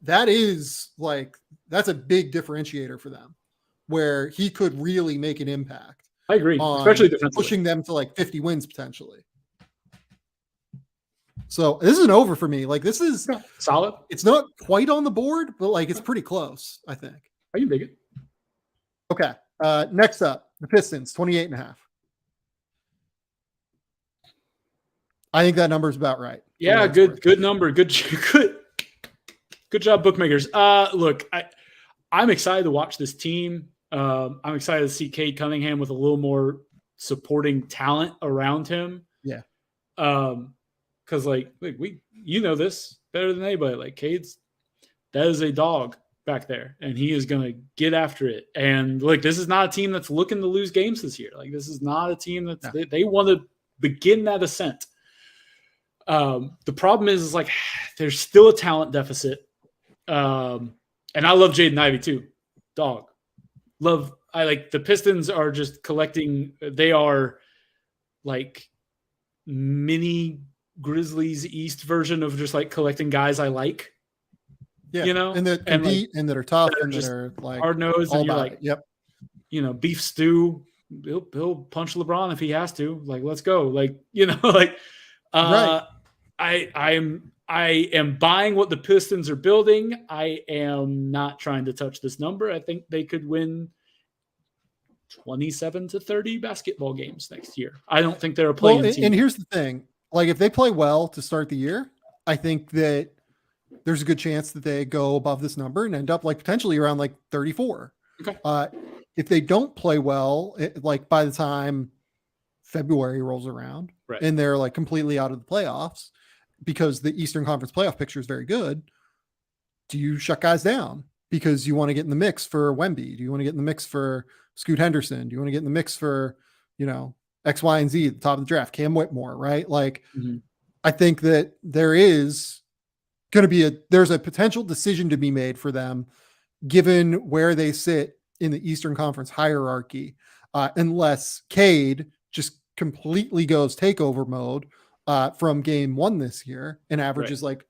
that is like, that's a big differentiator for them where he could really make an impact. I agree. Especially defensively. Pushing them to like 50 wins potentially. So this is an over for me. Like this is solid. It's not quite on the board, but like it's pretty close, I think. I can dig it. Okay. Next up, the Pistons, 28.5. I think that number is about right. Yeah, good number. Good job, bookmakers. Look, I'm excited to watch this team. I'm excited to see Cade Cunningham with a little more supporting talent around him. Yeah. Because like you know this better than anybody. Like that is a dog back there, and he is going to get after it. And like, this is not a team that's looking to lose games this year. Like, this is not a team that's they want to begin that ascent. The problem is like there's still a talent deficit. And I love Jaden Ivey too. Dog. I like the Pistons are just collecting. They are like mini Grizzlies East version of just like collecting guys I like. Yeah. You know, and that compete and that are tough and that are like hard nosed and you're like, yep. You know, beef stew. He'll punch LeBron if he has to. Like, let's go. Like, you know, like right. I am buying what the Pistons are building. I am not trying to touch this number. I think they could win 27 to 30 basketball games next year. I don't think they're a playing team. And here's the thing. Like, if they play well to start the year, I think that there's a good chance that they go above this number and end up like potentially around like 34. Okay. If they don't play well, like by the time February rolls around and they're like completely out of the playoffs, because the Eastern Conference playoff picture is very good, do you shut guys down because you want to get in the mix for Wemby? Do you want to get in the mix for Scoot Henderson? Do you want to get in the mix for, you know, X, Y, and Z at the top of the draft, Cam Whitmore, right? Like, I think that there's a potential decision to be made for them given where they sit in the Eastern Conference hierarchy, unless Cade just completely goes takeover mode from game one this year and averages like,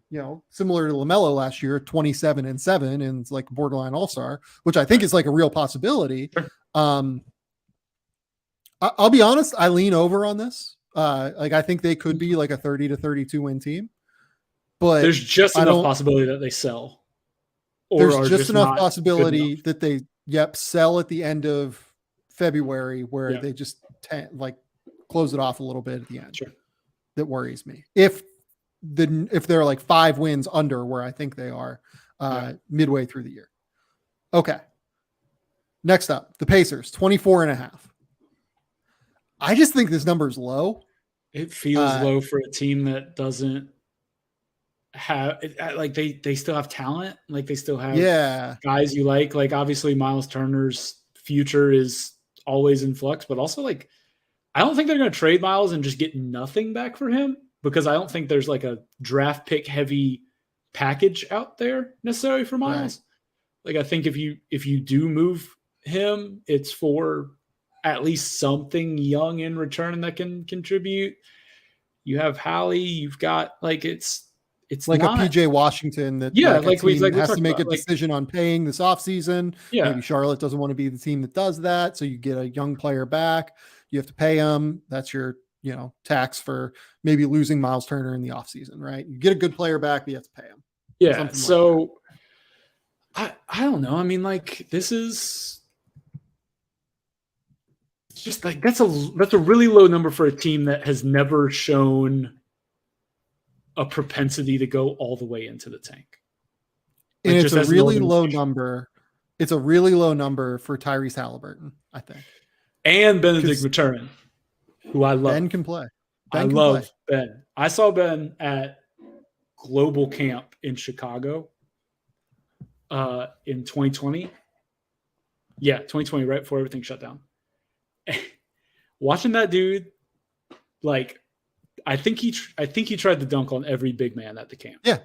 you know, similar to LaMelo last year, 27 and 7 and it's like borderline all-star, which I think is like a real possibility. I'll be honest, I lean over on this. Like, I think they could be like a 30 to 32 win team, but there's just enough possibility that they sell. Or there's just enough possibility that they sell at the end of February where they just like close it off a little bit at the end. Sure. That worries me. If they're like 5 wins under where I think they are midway through the year. Okay. Next up, the Pacers, 24.5. I just think this number is low. It feels low for a team that doesn't have like they still have talent. Like they still have guys you like. Like obviously Miles Turner's future is always in flux, but also like I don't think they're going to trade Miles and just get nothing back for him, because I don't think there's like a draft pick heavy package out there necessarily for Miles. Right. Like I think if you do move him, it's for at least something young in return that can contribute. You have Hallie, you've got like it's like not, a PJ Washington that has to make a decision on paying this offseason. Yeah. Maybe Charlotte doesn't want to be the team that does that. So you get a young player back. You have to pay him. That's your, you know, tax for maybe losing Miles Turner in the offseason, right? You get a good player back, but you have to pay him. Yeah. So I don't know. I mean, like this is just like that's a really low number for a team that has never shown a propensity to go all the way into the tank. Like, and it's a really low number. It's a really low number for Tyrese Halliburton, I think. And Benedict Mathurin, who I love. Ben can play. I love Ben. I saw Ben at Global Camp in Chicago in 2020. Yeah, 2020, right before everything shut down. Watching that dude, like, I think he tried to dunk on every big man at the camp. Yeah,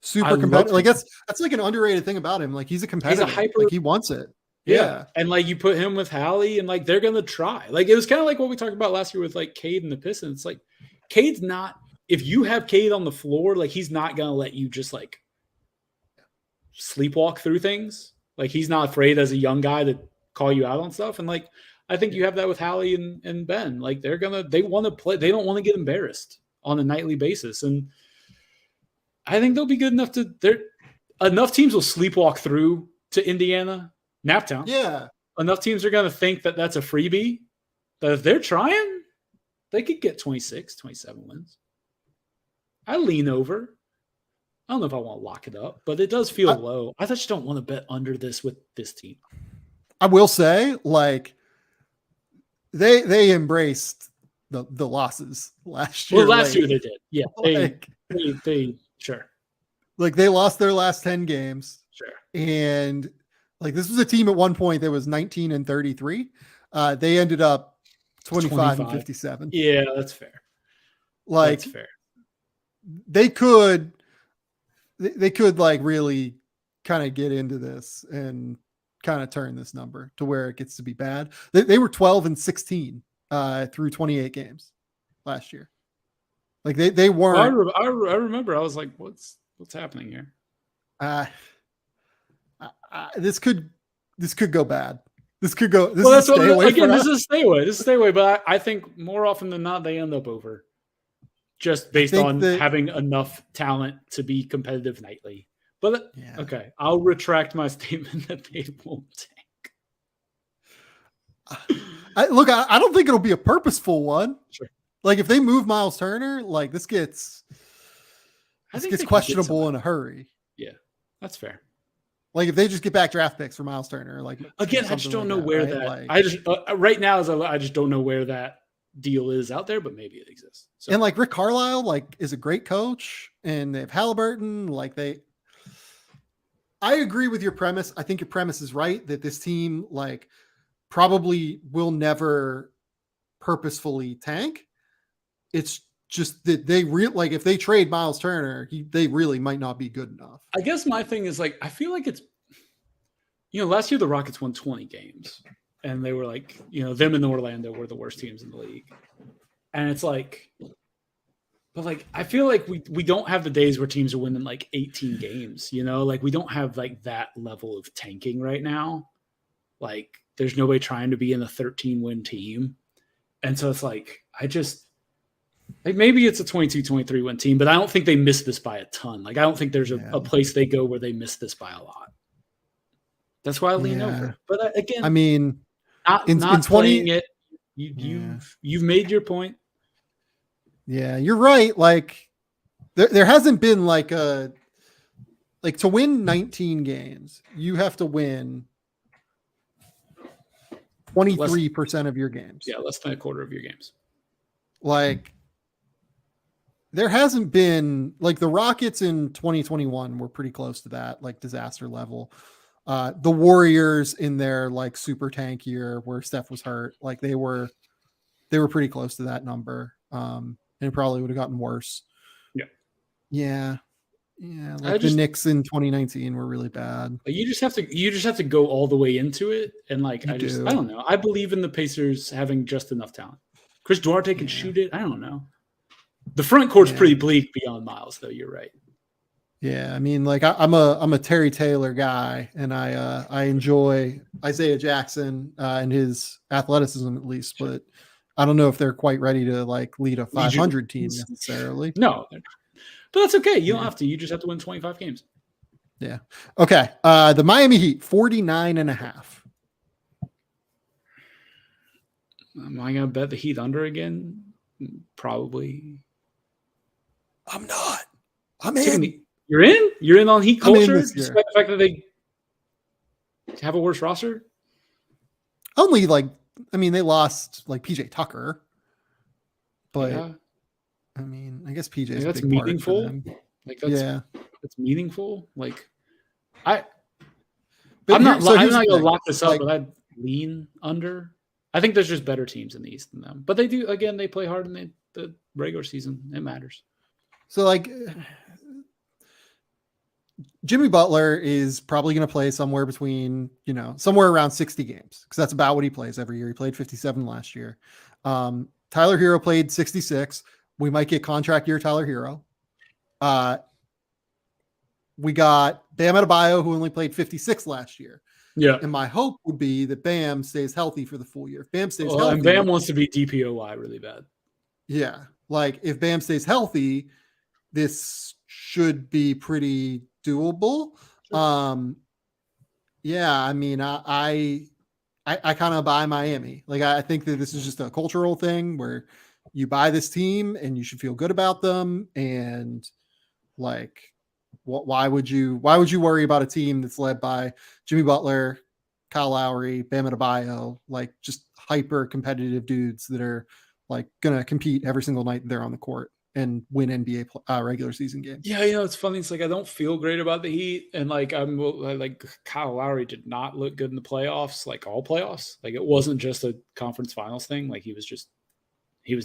super competitive. Like that's like an underrated thing about him. Like he's a competitor. He's a hyper. Like he wants it. Yeah. And like you put him with Hallie and like they're gonna try. Like it was kind of like what we talked about last year with like Cade and the Pistons. It's like Cade's not, if you have Cade on the floor, like he's not gonna let you just like sleepwalk through things. Like he's not afraid as a young guy to call you out on stuff. And like I think you have that with Hallie and Ben. Like they want to play, they don't want to get embarrassed on a nightly basis. And I think they'll be good enough enough teams will sleepwalk through to Indiana. Naptown. Yeah. Enough teams are going to think that that's a freebie, that if they're trying, they could get 26, 27 wins. I lean over. I don't know if I want to lock it up, but it does feel low. I just don't want to bet under this with this team. I will say, like, they embraced the losses last year. Well, last year they did. Yeah. They sure. Like they lost their last 10 games. Sure. And like this was a team at one point that was 19-33. They ended up 25-57. Yeah, that's fair. Like that's fair. They could like really kind of get into this and kind of turn this number to where it gets to be bad. They were 12-16 through 28 games last year. Like they weren't. Well, I remember. I was like, what's happening here? This could go bad. This could go. This well, is that's stay away. Again, this is stay away. This is stay away. But I think more often than not, they end up over, just based on having enough talent to be competitive nightly. But okay, I'll retract my statement that they won't tank. I don't think it'll be a purposeful one. Sure. Like if they move Miles Turner, like this gets questionable in a hurry. Yeah, that's fair. Like if they just get back draft picks for Miles Turner, like again, I just don't know where that. Like, I just right now I just don't know where that deal is out there, but maybe it exists. So. And like Rick Carlisle, like is a great coach, and they have Halliburton. Like I agree with your premise. I think your premise is right that this team like probably will never purposefully tank. It's just that they like if they trade Miles Turner, they really might not be good enough. I guess my thing is like I feel like it's last year the Rockets won 20 games and they were like them and Orlando were the worst teams in the league, and it's like, but like I feel like we don't have the days where teams are winning like 18 games. Like we don't have like that level of tanking right now. Like there's nobody trying to be in a 13-win team, and so it's like I just. Like maybe it's a 22-23 win team, but I don't think they missed this by a ton. Like I don't think there's a place they go where they miss this by a lot. That's why I lean over. But again, I mean, not 20, playing it. You've made your point. Yeah, you're right. Like there hasn't been like to win 19 games, you have to win 23% of your games. Yeah, less than a quarter of your games. Like there hasn't been like the Rockets in 2021 were pretty close to that, like disaster level. The Warriors in their like super tank year where Steph was hurt, like they were pretty close to that number. And it probably would have gotten worse. Yeah. Like the Knicks in 2019 were really bad. You just have to go all the way into it. And like, I don't know. I believe in the Pacers having just enough talent. Chris Duarte can shoot it. I don't know. The front court's pretty bleak beyond Miles, though. You're right. Yeah, I mean, like I'm a Terry Taylor guy, and I enjoy Isaiah Jackson and his athleticism at least, but I don't know if they're quite ready to like lead a 500 team necessarily. No, but that's okay. You don't have to. You just have to win 25 games. Yeah. Okay. The Miami Heat 49.5. Am I going to bet the Heat under again? Probably. I'm not. I'm in. You're in? You're in on Heat culture despite the fact that they have a worse roster? Only they lost like PJ Tucker. But I mean, I guess PJ is that's meaningful. Like that's meaningful. Like I'm not going to lock this up, but I'd lean under. I think there's just better teams in the East than them. But they do, again, they play hard in the regular season. It matters. So, like, Jimmy Butler is probably going to play somewhere between, somewhere around 60 games because that's about what he plays every year. He played 57 last year. Tyler Hero played 66. We might get contract year Tyler Hero. We got Bam Adebayo, who only played 56 last year. Yeah. And my hope would be that Bam stays healthy for the full year. If Bam stays healthy. And Bam wants to be DPOY really bad. Yeah. Like if Bam stays healthy, this should be pretty doable. Sure. Yeah. I mean, I kind of buy Miami. Like, I think that this is just a cultural thing where you buy this team and you should feel good about them. And like, why would you worry about a team that's led by Jimmy Butler, Kyle Lowry, Bam Adebayo, like just hyper competitive dudes that are like going to compete every single night they're on the court and win NBA regular season games. Yeah, it's funny. It's like I don't feel great about the Heat, and like I'm like Kyle Lowry did not look good in the playoffs, like all playoffs. Like it wasn't just a conference finals thing. Like he was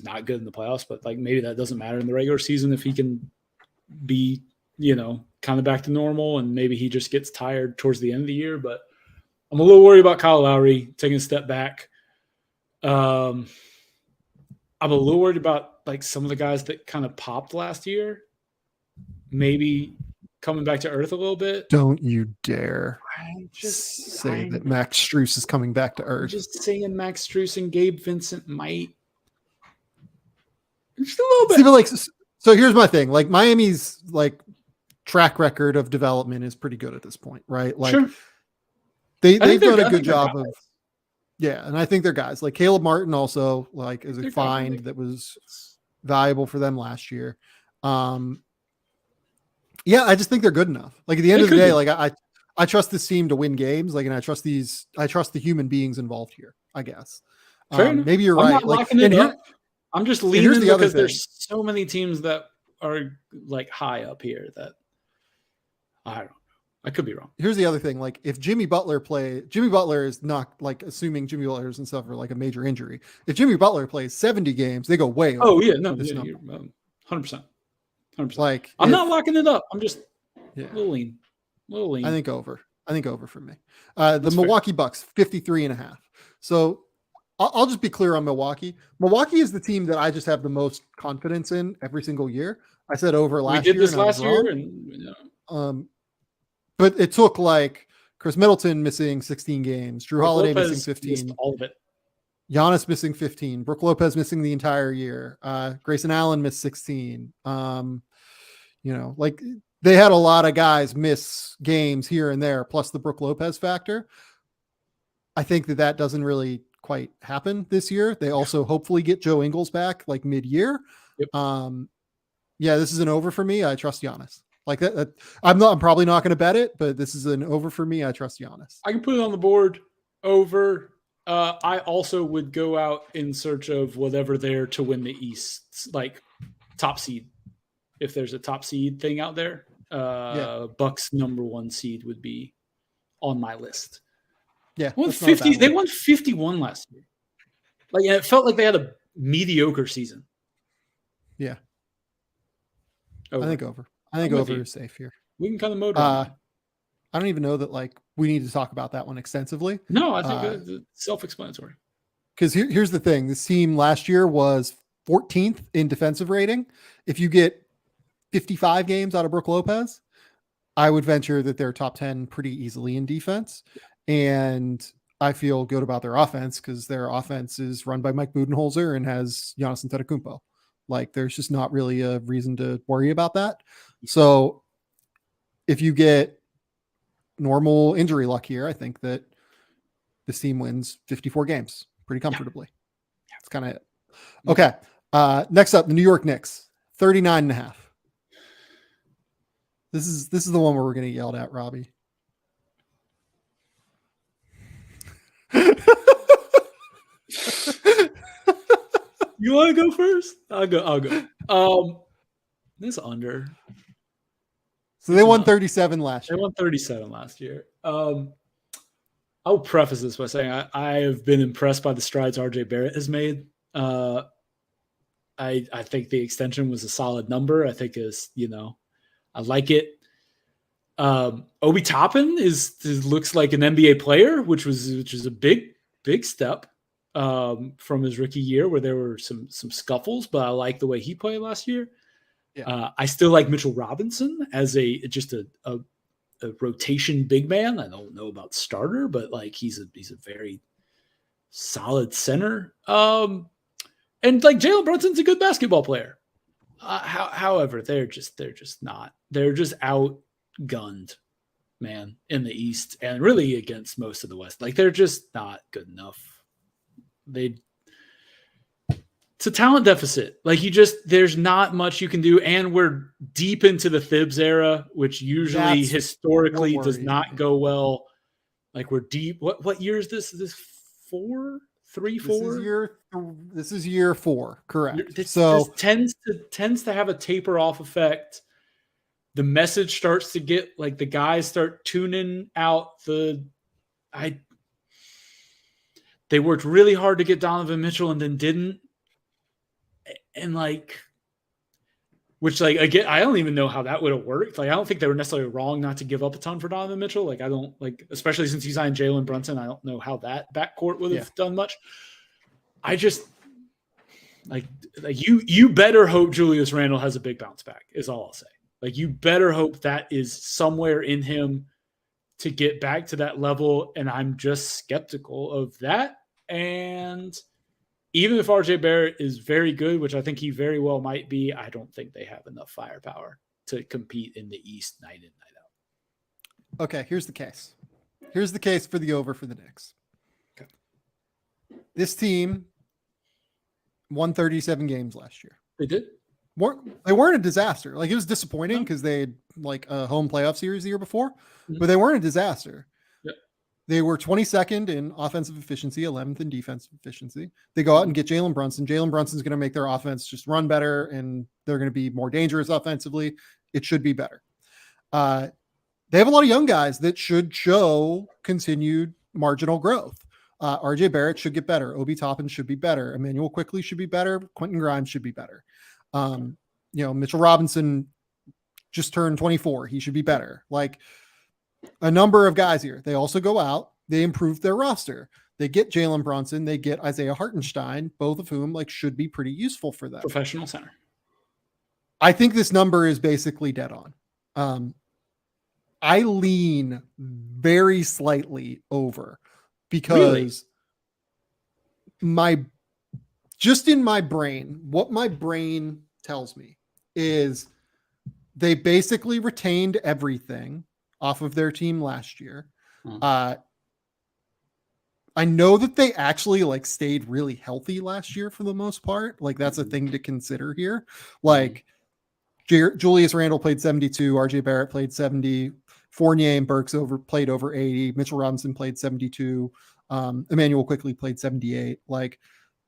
not good in the playoffs, but like maybe that doesn't matter in the regular season if he can be, kind of back to normal, and maybe he just gets tired towards the end of the year. But I'm a little worried about Kyle Lowry taking a step back. I'm a little worried about like some of the guys that kind of popped last year, maybe coming back to earth a little bit. Don't you dare say that Max Strus is coming back to earth. I'm just saying Max Strus and Gabe Vincent might. Just a little bit. See, but like, so here's my thing. Like Miami's like track record of development is pretty good at this point, right? Like sure. they've done a good job of. Yeah, and I think they're guys like Caleb Martin also like is a find that was valuable for them last year. Yeah, I just think they're good enough. Like at the end of the day, like I trust this team to win games. Like, and I trust the human beings involved here. I guess. Maybe you're right. Like, I'm just leaning because there's so many teams that are like high up here that I don't know. I could be wrong. Here's the other thing. Like if Jimmy Butler is not like assuming Jimmy Butler doesn't suffer like a major injury. If Jimmy Butler plays 70 games, they go way over. Oh yeah, no, 100%. Like I'm not locking it up. I'm just a little lean. I think over for me. The Milwaukee Bucks 53.5. So I'll just be clear on Milwaukee. Milwaukee is the team that I just have the most confidence in every single year. I said over last year. We did this last year, and but it took like Chris Middleton missing 16 games, Drew Holiday missing 15, all of it. Giannis missing 15, Brook Lopez missing the entire year. Grayson Allen missed 16. Like they had a lot of guys miss games here and there, plus the Brook Lopez factor. I think that doesn't really quite happen this year. They also hopefully get Joe Ingles back like mid-year. Yep. This is an over for me. I trust Giannis. Like that, I'm probably not going to bet it, but this is an over for me. I trust Giannis. I can put it on the board over. I also would go out in search of whatever there to win the East, like top seed. If there's a top seed thing out there, Bucks number 1 seed would be on my list. Yeah, they won 51 last year. Like, and it felt like they had a mediocre season. Yeah, over. I think over. I think over is safe here. We can kind of motor. I don't even know that like we need to talk about that one extensively. No, I think it's self-explanatory. Because here's the thing: this team last year was 14th in defensive rating. If you get 55 games out of Brook Lopez, I would venture that they're top 10 pretty easily in defense. And I feel good about their offense because their offense is run by Mike Budenholzer and has Giannis Antetokounmpo. Like there's just not really a reason to worry about that. So if you get normal injury luck here, I think that this team wins 54 games pretty comfortably. Yeah. That's kind of it. Okay. Next up, the New York Knicks, 39.5. This is the one where we're going to get yelled at, Robbie. You want to go first? I'll go. This under. So they won 37 last year. They won 37 last year. I'll preface this by saying I have been impressed by the strides RJ Barrett has made. I think the extension was a solid number. I think I like it. Obi Toppin looks like an NBA player, which is a big step from his rookie year, where there were some scuffles, but I like the way he played last year. Yeah. I still like Mitchell Robinson as a rotation big man. I don't know about starter, but like he's a very solid center. And like Jalen Brunson's a good basketball player. However, they're just outgunned, man, in the East and really against most of the West. Like they're just not good enough. It's a talent deficit. Like there's not much you can do. And we're deep into the Thibs era, which usually historically does not go well. Like we're deep. What year is this? Is this 4, 3, 4? This is year 4, correct? This tends to have a taper off effect. The message starts to get like the guys start tuning out they worked really hard to get Donovan Mitchell and then didn't. And like, which like, again, I don't even know how that would have worked. Like, I don't think they were necessarily wrong not to give up a ton for Donovan Mitchell. Like, I don't like, especially since he signed Jalen Brunson, I don't know how that backcourt would have done much. I just like you better hope Julius Randle has a big bounce back is all I'll say. Like, you better hope that is somewhere in him to get back to that level. And I'm just skeptical of that. And even if RJ Barrett is very good, which I think he very well might be, I don't think they have enough firepower to compete in the East night in, night out. Okay, here's the case. Here's the case for the over for the Knicks. Okay. This team won 37 games last year. They did? They weren't a disaster. Like, it was disappointing because they had like a home playoff series the year before, but they weren't a disaster. Yep. They were 22nd in offensive efficiency, 11th in defensive efficiency. They go out and get Jalen Brunson. Jalen Brunson's going to make their offense just run better, and they're going to be more dangerous offensively. It should be better. They have a lot of young guys that should show continued marginal growth. RJ Barrett should get better. Obi Toppin should be better. Emmanuel Quickley should be better. Quentin Grimes should be better. Mitchell Robinson just turned 24. He should be better. Like, a number of guys here. They also go out. They improve their roster. They get Jalen Brunson. They get Isaiah Hartenstein, both of whom like should be pretty useful for them. Professional center. I think this number is basically dead on. I lean very slightly over because in my brain, what my brain tells me is they basically retained everything off of their team last year. I know that they actually like stayed really healthy last year for the most part. Like, that's a thing to consider here. Like, Julius Randle played 72, RJ Barrett played 70, Fournier and Burks played over 80, Mitchell Robinson played 72, Emmanuel Quickley played 78. Like,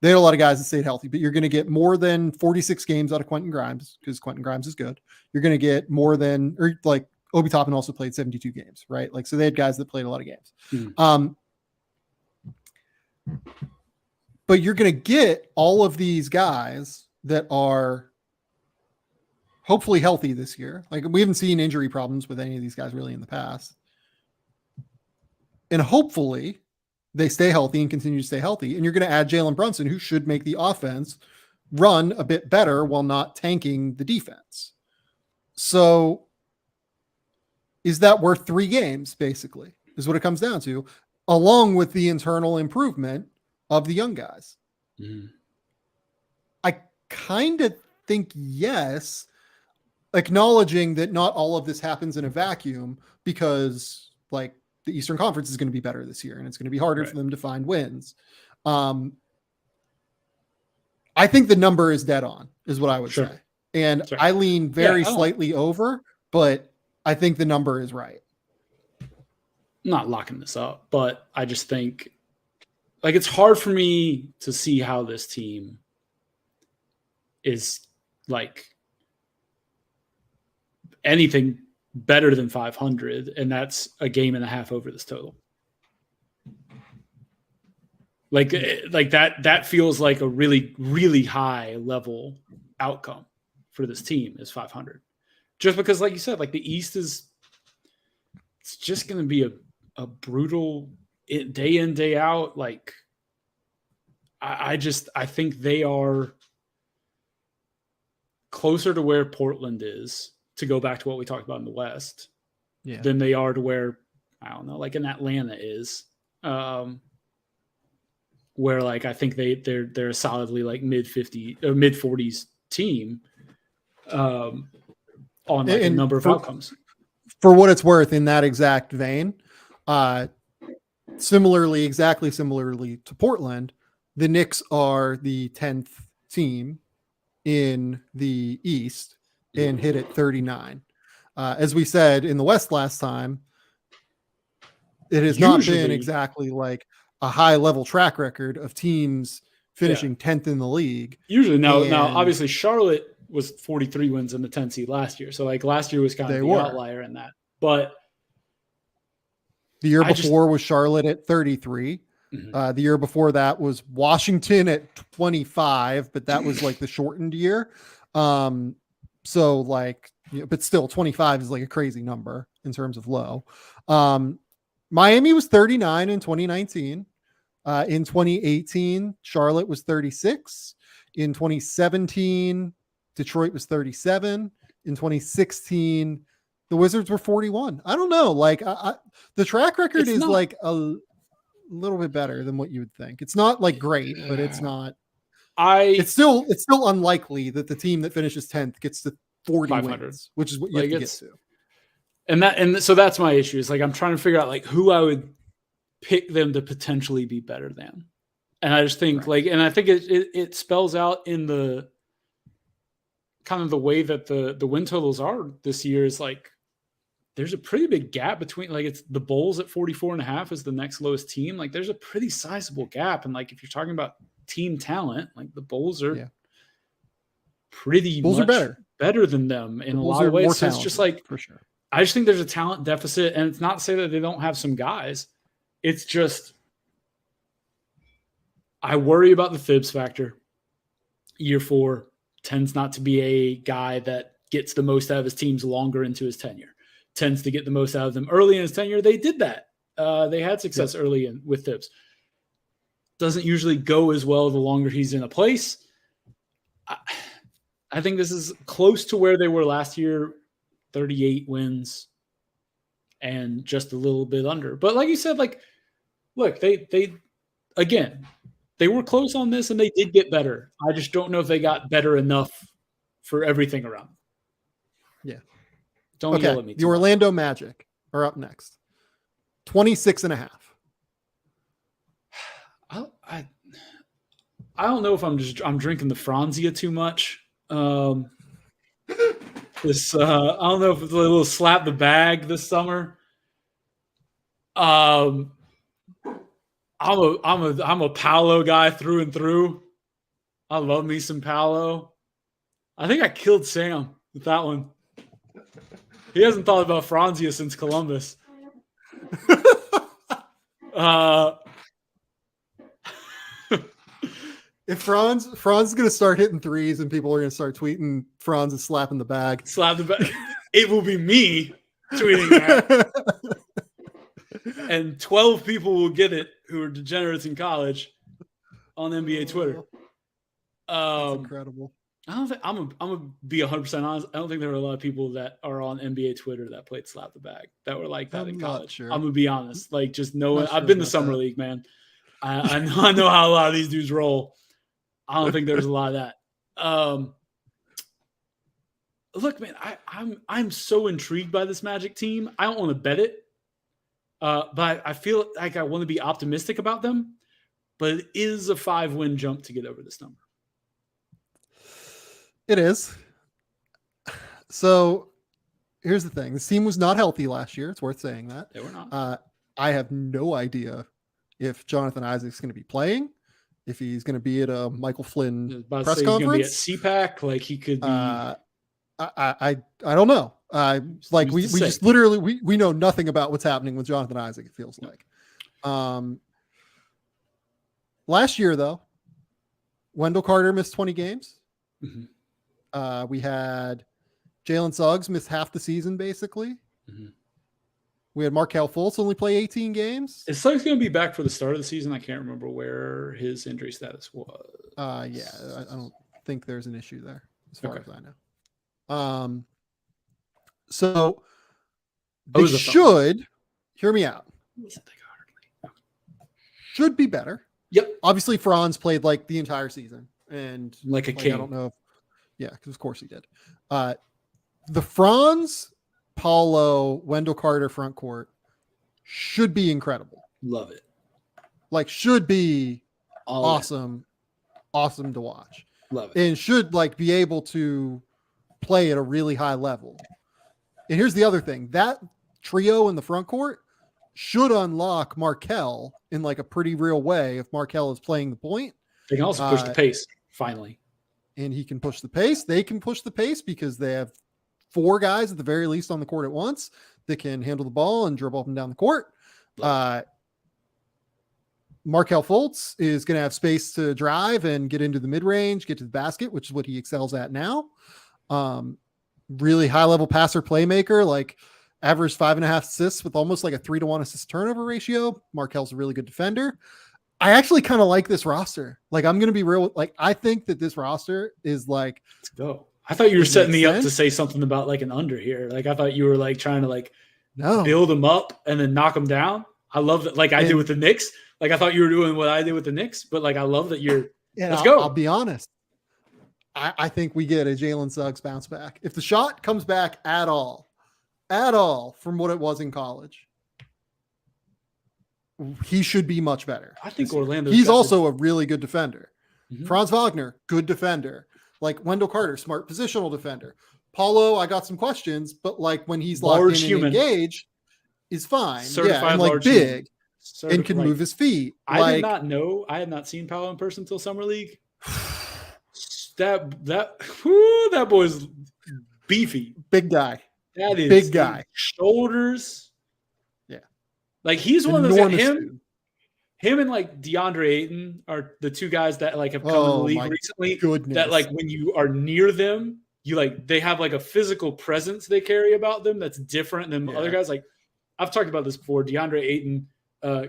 they had a lot of guys that stayed healthy, but you're going to get more than 46 games out of Quentin Grimes because Quentin Grimes is good. You're going to get more than, or like, Obi Toppin also played 72 games, right? Like, so they had guys that played a lot of games. But you're going to get all of these guys that are hopefully healthy this year. Like, we haven't seen injury problems with any of these guys really in the past. And hopefully they stay healthy and continue to stay healthy. And you're going to add Jalen Brunson, who should make the offense run a bit better while not tanking the defense. So is that worth 3 games, basically, is what it comes down to, along with the internal improvement of the young guys? I kind of think yes, acknowledging that not all of this happens in a vacuum, because like the Eastern Conference is going to be better this year and it's going to be harder for them to find wins. I think the number is dead on, is what I would say. And I lean very slightly over, but I think the number is right. I'm not locking this up, but I just think like it's hard for me to see how this team is like anything better than 500, and that's a game and a half over this total. Like that feels like a really, really high level outcome for this team is 500. Just because, like you said, like the East it's just going to be a brutal day in, day out. Like I think they are closer to where Portland is, to go back to what we talked about in the West, than they are to where, I don't know, like in Atlanta is, where like I think they're a solidly like mid 50 or mid 40s team on like a number of outcomes. For what it's worth, in that exact vein, exactly similarly to Portland, the Knicks are the 10th team in the East and hit at 39. As we said in the West last time, it has not been exactly like a high level track record of teams finishing 10th in the league. Usually now obviously Charlotte was 43 wins in the 10 seed last year. So like last year was kind of the outlier in that. But the year before was Charlotte at 33. The year before that was Washington at 25, but that was like the shortened year. So like, but still 25 is like a crazy number in terms of low. Miami was 39 in 2019. In 2018, Charlotte was 36. In 2017, Detroit was 37. In 2016, the Wizards were 41. I don't know. Like the track record is like a little bit better than what you would think. It's not like great, but it's not. It's still unlikely that the team that finishes 10th gets to 40 wins, which is what you have to get to. And so that's my issue. Is like I'm trying to figure out like who I would pick them to potentially be better than. And I just think and I think it spells out in the kind of the way that the win totals are this year is like there's a pretty big gap between like it's the Bulls at 44.5 is the next lowest team. Like there's a pretty sizable gap. And like if you're talking about team talent, like the Bulls are better than them in a lot of ways. So it's just like for sure. I just think there's a talent deficit, and it's not to say that they don't have some guys. It's just I worry about the Thibs factor. Year 4 tends not to be a guy that gets the most out of his teams longer into his tenure. Tends to get the most out of them early in his tenure. They did that. They had success early with Thibs. Doesn't usually go as well the longer he's in a place. I think this is close to where they were last year, 38 wins and just a little bit under. But like you said, like, look, they were close on this and they did get better. I just don't know if they got better enough for everything around. Yeah. Don't yell at me. The Orlando Magic are up next. 26.5. I don't know if I'm drinking the Franzia too much. I don't know if it's a little slap the bag this summer. I'm a Paolo guy through and through. I love me some Paolo. I think I killed Sam with that one. He hasn't thought about Franzia since Columbus. If Franz is going to start hitting threes and people are going to start tweeting Franz is slapping the bag. Slap the bag. It will be me tweeting that. And 12 people will get it who are degenerates in college on NBA Twitter. That's incredible. I don't think I'm gonna be 100% honest. I don't think there were a lot of people that are on NBA Twitter that played slap the bag that were like that in college. Sure. I'm gonna be honest. Like just knowing I've been to summer league, man. I know how a lot of these dudes roll. I don't think there's a lot of that. Look, man, I'm so intrigued by this Magic team. I don't want to bet it, but I feel like I want to be optimistic about them. But it is a 5-win jump to get over this number. It is. So here's the thing. This team was not healthy last year. It's worth saying that. They were not. I have no idea if Jonathan Isaac's going to be playing, if he's going to be at a Michael Flynn press conference. He's going to be at CPAC. Like he could be. I don't know. Like we just literally, we know nothing about what's happening with Jonathan Isaac. It feels like, last year though, Wendell Carter missed 20 games. Mm-hmm. We had Jalen Suggs miss half the season, basically. Mm-hmm. We had Markelle Fultz only play 18 games. Is Suggs going to be back for the start of the season? I can't remember where his injury status was. Yeah, I don't think there's an issue there as far as I know. So they should hear me out. Should be better. Yep. Obviously, Franz played like the entire season and like a king. I don't know. Yeah, because of course he did. The Franz, Paulo, Wendell Carter front court should be incredible. Love it. Like should be awesome to watch. Love it. And should like be able to play at a really high level. And here's the other thing. That trio in the front court should unlock Markelle in like a pretty real way if Markelle is playing the point. They can also push the pace finally. And he can push the pace. They can push the pace because they have 4 guys at the very least on the court at once that can handle the ball and dribble up and down the court. Markelle Fultz is going to have space to drive and get into the mid-range, get to the basket, which is what he excels at now. Really high-level passer playmaker, like average 5.5 assists with almost like a 3-to-1 assist turnover ratio. Markelle's a really good defender. I actually kind of like this roster. Like, I'm going to be real. Like, I think that this roster is like, let's go. I thought you were setting me up to say something about like an under here. Like, I thought you were like trying to like build them up and then knock them down. I love that. Like I did with the Knicks. Like, I thought you were doing what I did with the Knicks, but like, I love that you're, let's go. I'll be honest. I think we get a Jalen Suggs bounce back. If the shot comes back at all from what it was in college, he should be much better. I think Orlando. He's also a really good defender. Mm-hmm. Franz Wagner, good defender. Like Wendell Carter, smart positional defender. Paulo, I got some questions, but like when he's locked in and engaged, is fine. Certified and like large big and can move his feet. I did not know. I had not seen Paulo in person until summer league. That boy's beefy. Big guy. That is big guy. Shoulders. Yeah. Like he's one of those him and like DeAndre Ayton are the 2 guys that like have come in the league recently. Goodness. That like when you are near them, you like they have like a physical presence they carry about them that's different than other guys. Like I've talked about this before. DeAndre Ayton,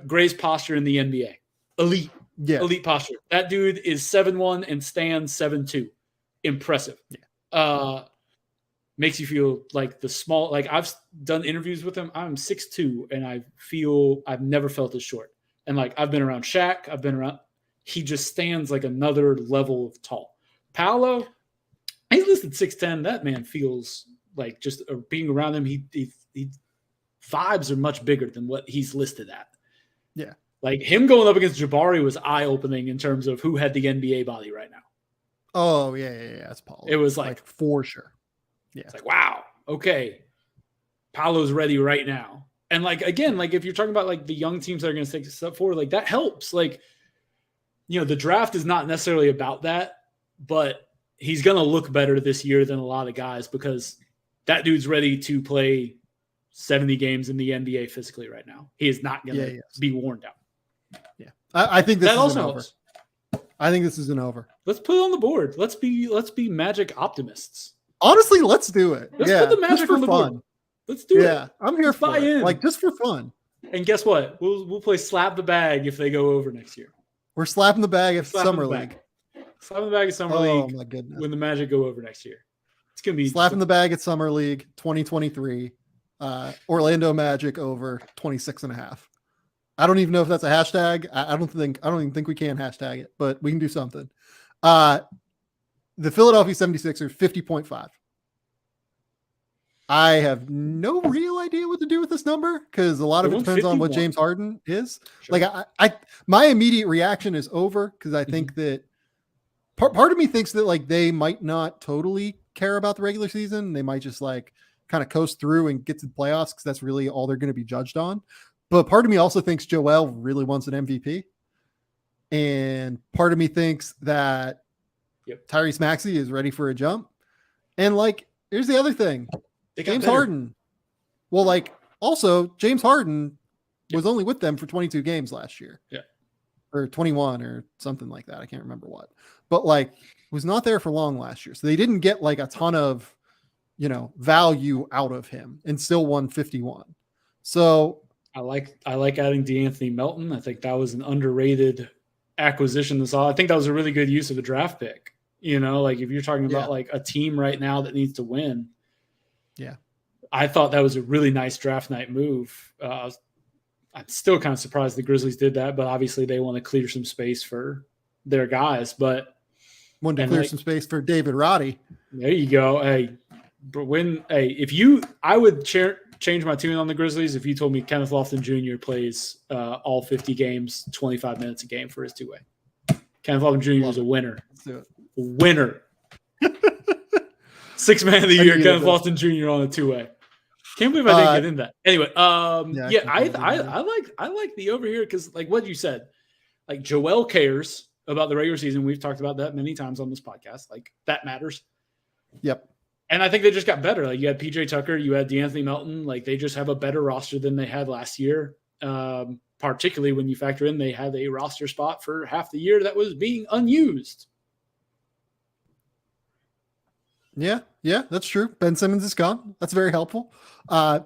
greatest posture in the NBA. Elite. Yeah. Elite posture. That dude is 7'1" and stands 7'2". Impressive. Yeah. Makes you feel like the small, like I've done interviews with him. I'm 6'2", and I feel I've never felt as short. And like I've been around Shaq, he just stands like another level of tall. Paolo, he's listed 6'10". That man feels like just being around him, he vibes are much bigger than what he's listed at. Yeah. Like him going up against Jabari was eye-opening in terms of who had the NBA body right now. Oh, yeah. That's Paolo. It was like for sure. Yeah. It's like, wow, okay. Paolo's ready right now. And like, again, like if you're talking about like the young teams that are going to take a step forward, like that helps. Like, the draft is not necessarily about that, but he's going to look better this year than a lot of guys because that dude's ready to play 70 games in the NBA physically right now. He is not going to be worn down. Yeah. I think this that is also an over. Helps. I think this is an over. Let's put it on the board. Let's be Magic optimists. Honestly, let's do it. Let's put the Magic on the board. Let's do it. Yeah, I'm here for it. Like just for fun. And guess what? We'll play slap the bag if they go over next year. We're slapping the bag at Summer League. Slapping the bag at Summer League. My goodness. When the Magic go over next year. It's gonna be slapping the bag at Summer League 2023. Orlando Magic over 26.5. I don't even know if that's a hashtag. I don't even think we can hashtag it, but we can do something. The Philadelphia 76ers 50.5. I have no real idea what to do with this number because a lot of it depends on what James Harden is. Sure. Like I my immediate reaction is over because I think that part of me thinks that like they might not totally care about the regular season. They might just like kind of coast through and get to the playoffs because that's really all they're going to be judged on. But part of me also thinks Joel really wants an MVP. And part of me thinks that Tyrese Maxey is ready for a jump. And like, here's the other thing. James Harden. Well, like also James Harden was only with them for 22 games last year. Yeah. Or 21 or something like that. I can't remember what, but like was not there for long last year. So they didn't get like a ton of, value out of him and still won 51. So I like adding DeAnthony Melton. I think that was an underrated acquisition. I think that was a really good use of a draft pick. Like if you're talking about like a team right now that needs to win. Yeah. I thought that was a really nice draft night move. I'm still kind of surprised the Grizzlies did that, but obviously they want to clear some space for their guys. But wanted to clear some space for David Roddy. There you go. Hey, but I would change my tune on the Grizzlies if you told me Kenneth Lofton Jr. plays all 50 games, 25 minutes a game for his two-way. Kenneth Lofton Jr. is a winner. Let's do it. Winner. 6th man of the year, Kenneth Lofton Jr. on a two-way. Can't believe I didn't get in that. Anyway, Yeah, I like the over here because, like what you said, like Joel cares about the regular season. We've talked about that many times on this podcast. Like that matters. Yep. And I think they just got better. Like you had PJ Tucker, you had DeAnthony Melton. Like they just have a better roster than they had last year. Particularly when you factor in they had a roster spot for half the year that was being unused. Yeah, that's true. Ben Simmons is gone. That's very helpful. The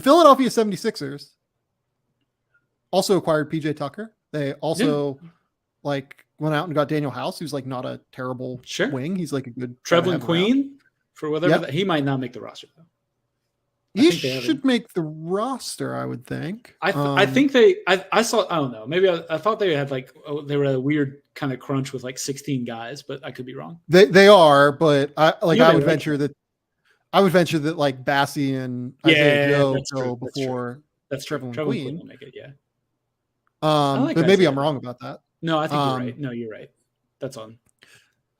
Philadelphia 76ers also acquired PJ Tucker. They also went out and got Daniel House, who's like not a terrible wing. He's like a good Trevlin Queen for whatever. He might not make the roster though. He should make the roster, I would think. I think they. I saw. I don't know. Maybe I thought they had they were a weird kind of crunch with 16 guys, but I could be wrong. They are, but I would venture that like Bassie and Isaiah Joe go before. That's Trevlin Queen will make it. Yeah. But maybe I'm wrong about that. No, I think you're right. No, you're right. That's on.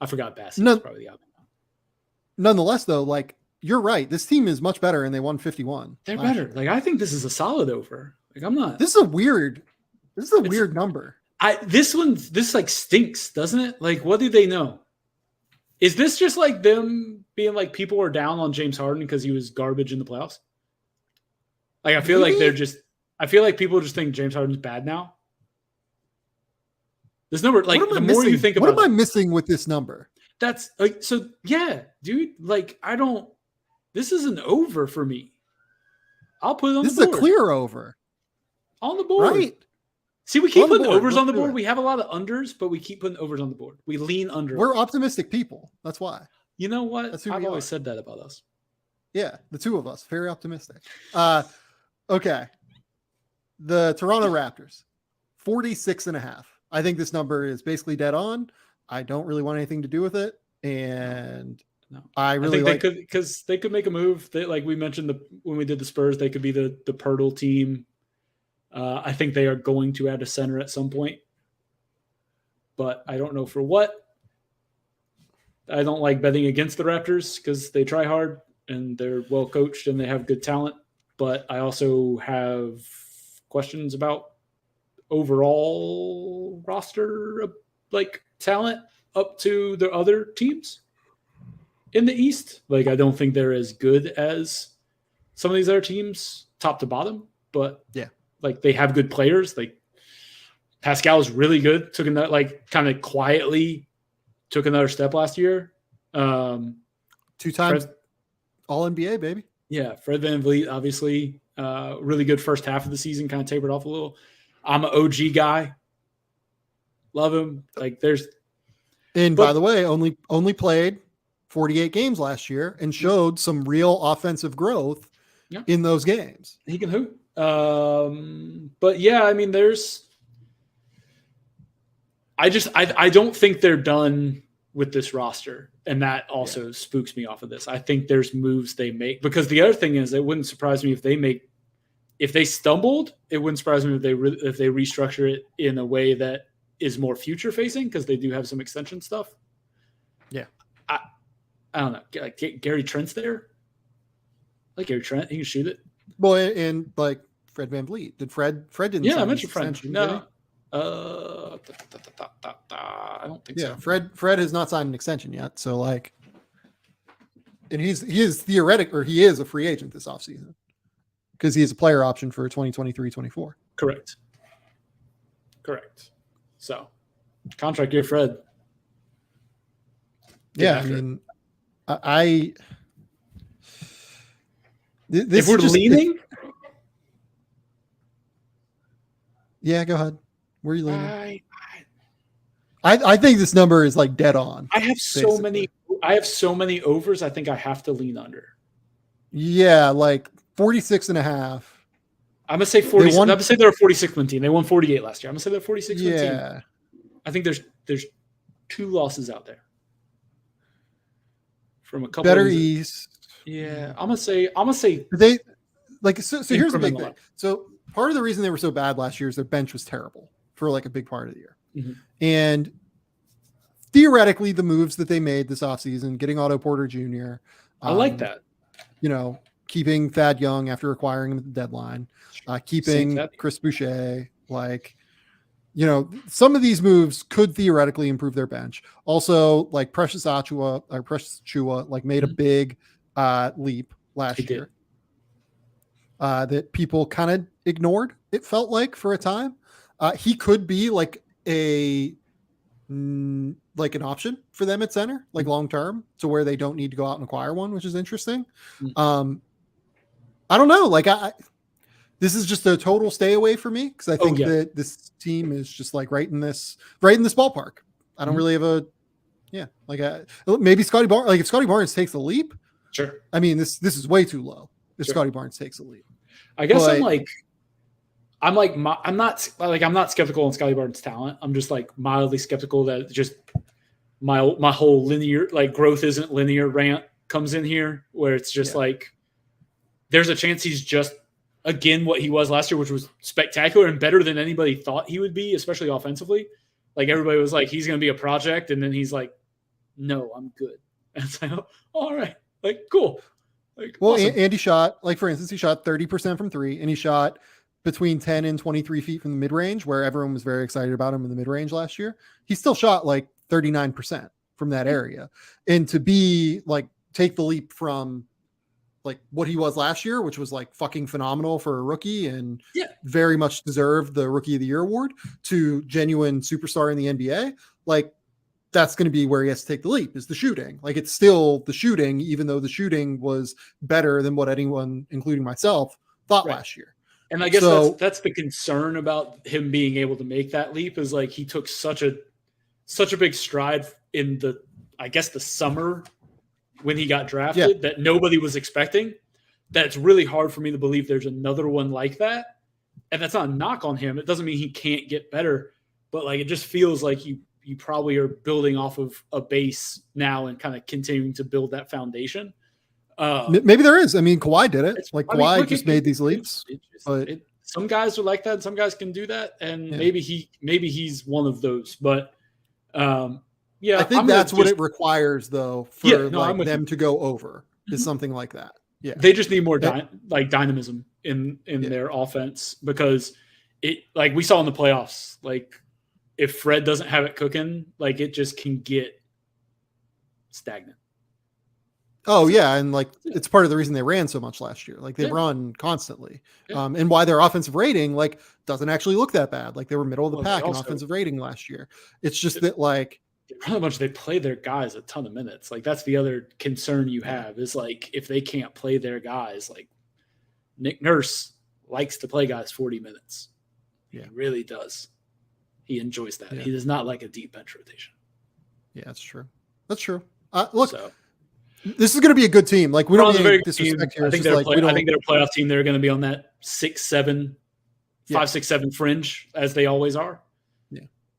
I forgot Bassie. Was probably the album. Nonetheless, though, you're right. This team is much better, and they won 51. They're better. I think this is a solid over. I'm not. This is a weird number. This stinks, doesn't it? What do they know? Is this just them being people are down on James Harden because he was garbage in the playoffs? I feel like I feel like people just think James Harden's bad now. This number, the more you think about it. What am I missing with this number? That's yeah, dude. I don't. This is an over for me. I'll put it on the board. This is a clear over. On the board. Right. See, we keep putting overs on the board. We have a lot of unders, but we keep putting overs on the board. We lean under. We're optimistic people. That's why. You know what? I've always said that about us. Yeah, the two of us. Very optimistic. Okay. The Toronto Raptors, 46.5. I think this number is basically dead on. I don't really want anything to do with it. And I think they could, because they could make a move. They, like we mentioned when we did the Spurs, they could be the Pirtle team. I think they are going to add a center at some point, but I don't know for what. I don't like betting against the Raptors because they try hard and they're well coached and they have good talent. But I also have questions about overall roster talent up to the other teams in the East. I don't think they're as good as some of these other teams top to bottom, but yeah, they have good players. Pascal is really good. Took another kind of quietly took another step last year. 2 times all NBA, baby. Yeah. Fred VanVleet, obviously really good first half of the season, kind of tapered off a little. I'm an OG guy. Love him. By the way, only played 48 games last year and showed some real offensive growth in those games. He can hoop. But yeah, I mean, I don't think they're done with this roster. And that also spooks me off of this. I think there's moves they make, because the other thing is, it wouldn't surprise me if they stumbled, it wouldn't surprise me if they restructure it in a way that is more future facing, because they do have some extension stuff. Yeah. I don't know. Gary Trent's there. Gary Trent, he can shoot it. Well, and Fred VanVleet. Did Fred didn't I mentioned Fred. No. I don't think so. Fred has not signed an extension yet. So and he is a free agent this offseason because he has a player option for 2023-24. Correct. So contract year, Fred. Yeah. I mean, if we're leaning. Yeah, go ahead. Where are you leaning? I think this number is dead on. I have so many overs. I think I have to lean under. Yeah, 46.5. I'm gonna say 46. I'm gonna say they're a 46-win team. They won 48 last year. I'm gonna say they're a 46-win team. I think there's 2 losses out there from a couple better East. Yeah, I'm gonna say they so here's the big thing. So part of the reason they were so bad last year is their bench was terrible for a big part of the year. Mm-hmm. And theoretically, the moves that they made this offseason, getting Otto Porter Jr. I like that. keeping Thad Young after acquiring him at the deadline, keeping Chris Boucher, like, you know, some of these moves could theoretically improve their bench. Also, like Precious Achua, like made a big leap last year that people kind of ignored. It felt like for a time, he could be like an option for them at center, like long term, to where they don't need to go out and acquire one, which is interesting. I don't know, like this is just a total stay away for me because I think that this team is just like right in this ballpark. I don't really have maybe Scotty Barnes. Like if Scotty Barnes takes a leap, sure. I mean this is way too low. If Scotty Barnes takes a leap, I guess I'm not skeptical on Scotty Barnes' talent. I'm just like mildly skeptical that just my whole linear like growth isn't linear rant comes in here, where it's just like there's a chance he's just again what he was last year, which was spectacular and better than anybody thought he would be, especially offensively. Like everybody was like, he's going to be a project, and then he's like, no, I'm good. And it's like, oh, all right, like cool. Like, well, awesome. Andy shot, like for instance, he shot 30% from three, and he shot between 10 and 23 feet from the mid range, where everyone was very excited about him in the mid range last year. He still shot like 39% from that area, and to be like take the leap from like what he was last year, which was like fucking phenomenal for a rookie and very much deserved the Rookie of the Year award, to genuine superstar in the NBA. Like that's going to be where he has to take the leap, is the shooting. Like it's still the shooting, even though the shooting was better than what anyone, including myself, thought last year. And I guess that's the concern about him being able to make that leap, is like he took such a big stride in the summer when he got drafted that nobody was expecting. That's really hard for me to believe there's another one like that. And that's not a knock on him. It doesn't mean he can't get better, but like, it just feels like you probably are building off of a base now and kind of continuing to build that foundation. Maybe there is. I mean, Kawhi did it. Like Kawhi just made these leaps. Some guys are like that. And some guys can do that. And maybe he's one of those, but I think that's what it requires, though, for them to go over is something like that. Yeah, they just need more dynamism in their offense, because it, like we saw in the playoffs, like if Fred doesn't have it cooking, like it just can get stagnant. Oh yeah, and like it's part of the reason they ran so much last year. Like they run constantly, and why their offensive rating like doesn't actually look that bad. Like they were middle of the pack in offensive rating last year. It's just that like. Pretty much they play their guys a ton of minutes. Like that's the other concern you have, is like if they can't play their guys, like Nick Nurse likes to play guys 40 minutes. He really does. He enjoys that. He does not like a deep bench rotation. Yeah, that's true. That's true. Look, this is going to be a good team. Like we don't need disrespect here. I think they're a playoff team. They're going to be on that 5, 6, 7 fringe, as they always are.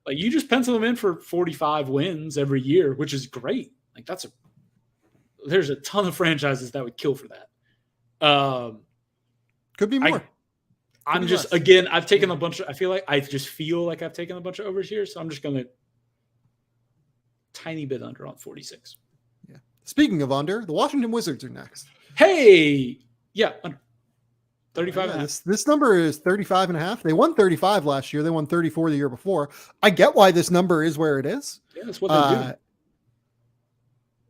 Like you just pencil them in for 45 wins every year, which is great. Like there's a ton of franchises that would kill for that. Could be more. I've taken a bunch of, I feel like I've taken a bunch of overs here. So I'm just going to tiny bit under on 46. Yeah. Speaking of under, the Washington Wizards are next. Hey, under. 35 and a half. This number is 35 and a half. They won 35 last year. They won 34 the year before. I get why this number is where it is. Yeah, that's what they're doing.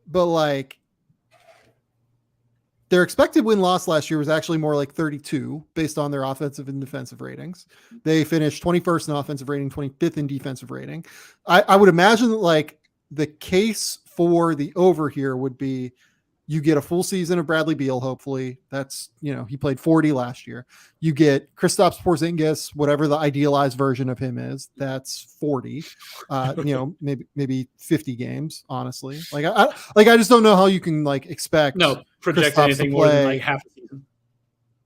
But like their expected win-loss last year was actually more like 32 based on their offensive and defensive ratings. They finished 21st in offensive rating, 25th in defensive rating. I would imagine that like the case for the over here would be you get a full season of Bradley Beal, hopefully. That's, he played 40 last year. You get Kristaps Porzingis, whatever the idealized version of him is. That's 40. Maybe 50 games, honestly. I just don't know how you can like expect project Kristaps anything more than like half a season.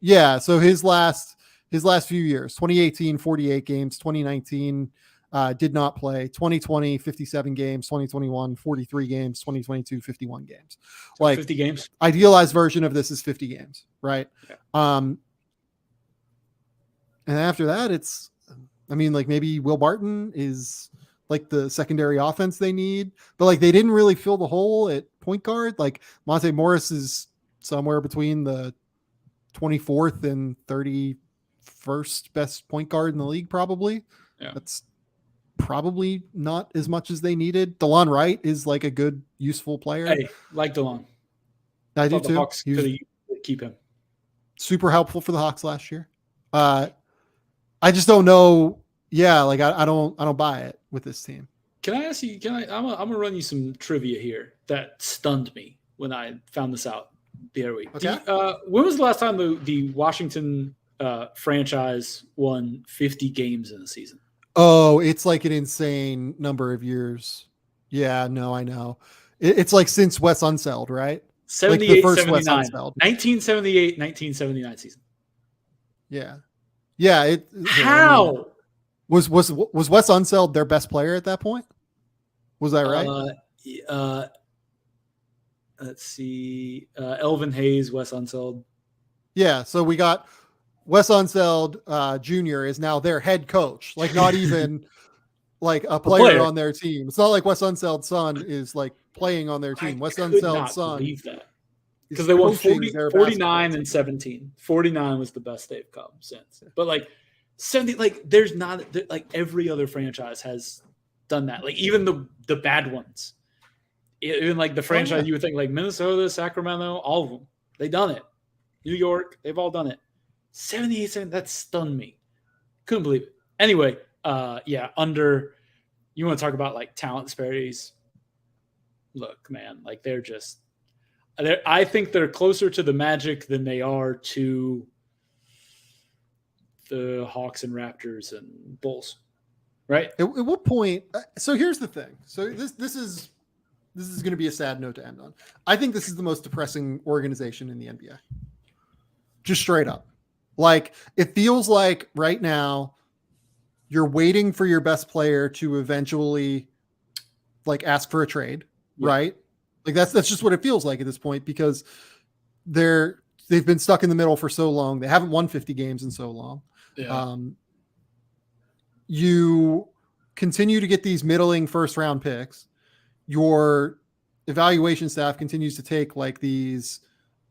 Yeah, so his last few years, 2018 48 games, 2019 did not play, 2020 57 games, 2021 43 games, 2022 51 games. Like 50 games. Idealized version of this is 50 games, right? Yeah. And after that it's like maybe Will Barton is like the secondary offense they need, but like they didn't really fill the hole at point guard. Like Monte Morris is somewhere between the 24th and 31st best point guard in the league, probably. Yeah. That's probably not as much as they needed. DeLon Wright is like a good, useful player. Hey, like DeLon. I do the too. Hawks could keep him. Super helpful for the Hawks last year. I just don't know. Yeah, like I don't buy it with this team. Can I ask you? I'm gonna run you some trivia here that stunned me when I found this out the other week. Okay. When was the last time the Washington franchise won 50 games in a season? Oh, it's like an insane number of years. Yeah, no, I know. It's like since Wes Unseld, right? 78, like the first 79. Wes Unseld. 1978, 1979 season. Yeah. Yeah. How? I mean, was Wes Unseld their best player at that point? Was that right? Let's see. Elvin Hayes, Wes Unseld. Yeah. So we got Wes Unseld Jr. is now their head coach. Like not even like a player on their team. It's not like Wes Unseld's son is like playing on their team. Wes Unseld's son. Believe that. Because they won 49 and 17. 49 was the best they've come since. But like 70, like there's not like every other franchise has done that. Like even the bad ones. Even like the franchise you would think like Minnesota, Sacramento, all of them. They done it. New York, they've all done it. 78, 7, that stunned me. Couldn't believe it. Anyway, under you want to talk about like talent disparities. Look, man, like I think they're closer to the Magic than they are to the Hawks and Raptors and Bulls, right? At what point? So here's the thing. So this is going to be a sad note to end on. I think this is the most depressing organization in the NBA. Just straight up. Like it feels like right now you're waiting for your best player to eventually like ask for a trade, right? Like that's just what it feels like at this point because they've been stuck in the middle for so long. They haven't won 50 games in so long. Yeah. You continue to get these middling first round picks. Your evaluation staff continues to take like these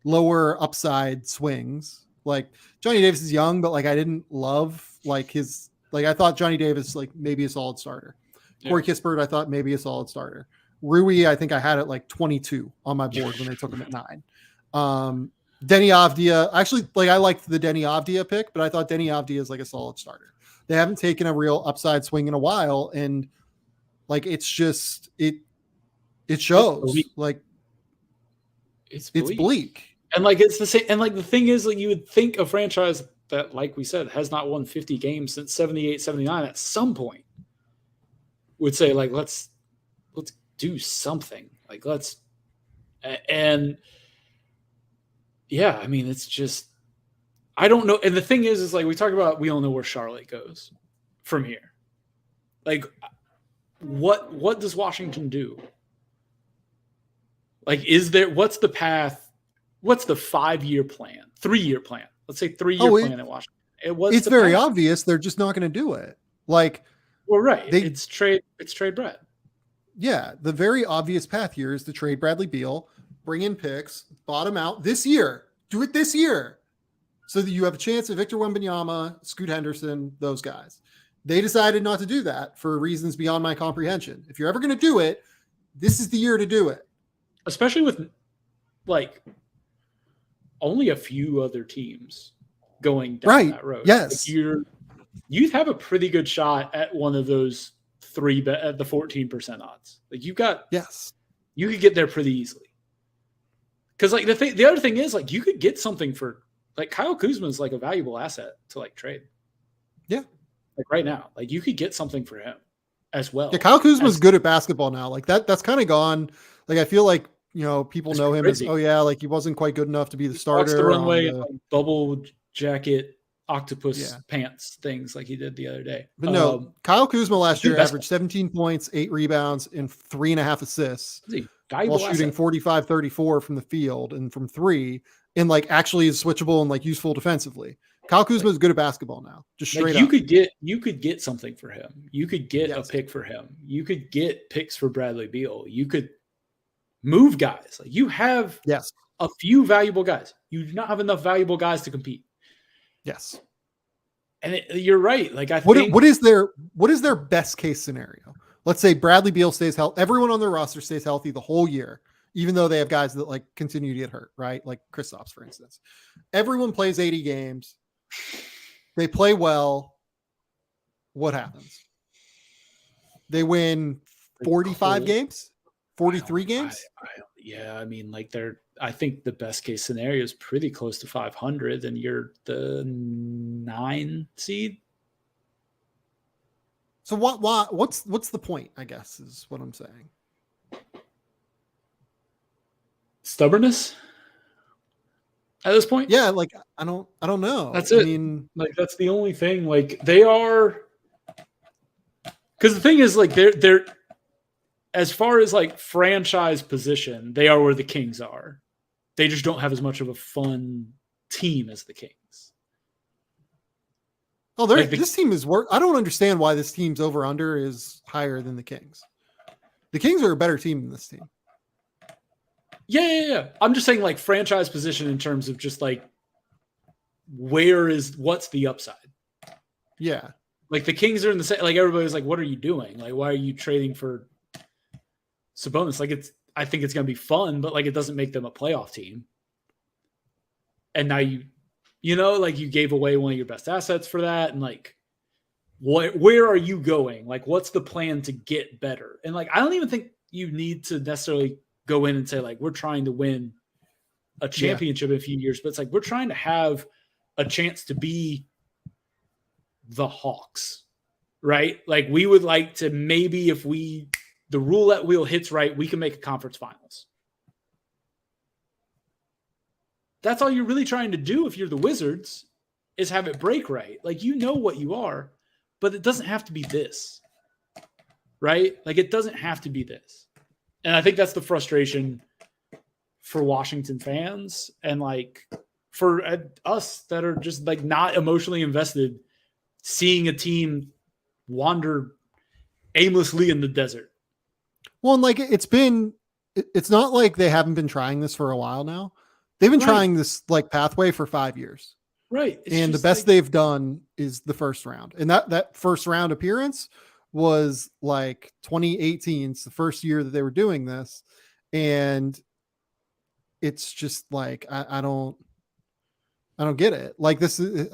lower upside swings. Like Johnny Davis is young, but like I didn't love like his like I thought Johnny Davis like maybe a solid starter. Yeah. Corey Kispert, I thought maybe a solid starter. Rui, I think I had it like 22 on my board when they took him at 9. Denny Avdia, actually, like I liked the Denny Avdia pick, but I thought Denny Avdia is like a solid starter. They haven't taken a real upside swing in a while, and like it's just it shows like it's bleak. And like it's the same. And like the thing is, like you would think a franchise that, like we said, has not won 50 games since 78, 79 at some point would say like let's do something. Like and yeah, I mean it's just I don't know. And the thing is like we talk about we don't know where Charlotte goes from here. Like what does Washington do? Like what's the path? What's the 5-year plan? 3-year plan? Let's say 3-year plan in Washington. It's very obvious they're just not going to do it. Like well, right. It's trade Brett. Yeah, the very obvious path here is to trade Bradley Beal, bring in picks, bottom out this year. Do it this year so that you have a chance at Victor Wembanyama, Scoot Henderson, those guys. They decided not to do that for reasons beyond my comprehension. If you're ever going to do it, this is the year to do it. Especially with like only a few other teams going down that road. Yes. Like you'd have a pretty good shot at one of those 3 at the 14% odds. Like you could get there pretty easily. Because like the other thing is like you could get something for like Kyle Kuzma is like a valuable asset to like trade. Yeah, like right now, like you could get something for him as well. Yeah, Kyle Kuzma's good at basketball now. Like that's kind of gone. Like I feel like people know him as like he wasn't quite good enough to be the starter. The runway like bubble jacket. Octopus pants things like he did the other day. But no, Kyle Kuzma last year averaged 17 points, 8 rebounds, and 3.5 assists while shooting 45-34 from the field and from 3 and like actually is switchable and like useful defensively. Kyle Kuzma is good at basketball now. Just straight up. You could get something for him. You could get a pick for him. You could get picks for Bradley Beal. You could move guys. Like you have a few valuable guys. You do not have enough valuable guys to compete. Yes. And you're right. Like what is their best case scenario? Let's say Bradley Beal stays healthy. Everyone on their roster stays healthy the whole year, even though they have guys that like continue to get hurt, right? Like Kristaps, for instance. Everyone plays 80 games. They play well. What happens? They win 45 games, 43 games. I mean, like I think the best case scenario is pretty close to 500, and you're the 9 seed. So what's the point? I guess is what I'm saying. Stubbornness at this point. Yeah, like I don't know. That's it. I mean, like that's the only thing. Like they are, because the thing is, like they're as far as like franchise position, they are where the Kings are. They just don't have as much of a fun team as the Kings. Oh, this team is work. I don't understand why this team's over under is higher than the Kings. The Kings are a better team than this team. Yeah. I'm just saying like franchise position in terms of just like what's the upside? Yeah. Like the Kings are in the same, like everybody's like, what are you doing? Like, why are you trading for Sabonis? Like I think it's going to be fun, but like it doesn't make them a playoff team. And now like you gave away one of your best assets for that. And like, where are you going? Like, what's the plan to get better? And like, I don't even think you need to necessarily go in and say like, we're trying to win a championship in a few years, but it's like, we're trying to have a chance to be the Hawks, right? Like we would like to maybe if the roulette wheel hits right, we can make a conference finals. That's all you're really trying to do if you're the Wizards is have it break right. Like you know what you are, but it doesn't have to be this, right? Like it doesn't have to be this. And I think that's the frustration for Washington fans and like for us that are just like not emotionally invested seeing a team wander aimlessly in the desert. Well, and like it's not like they haven't been trying this for a while now. They've been trying this like pathway for 5 years. Right. And the best they've done is the first round. And that first round appearance was like 2018. It's the first year that they were doing this. And it's just like, I don't get it. Like this is,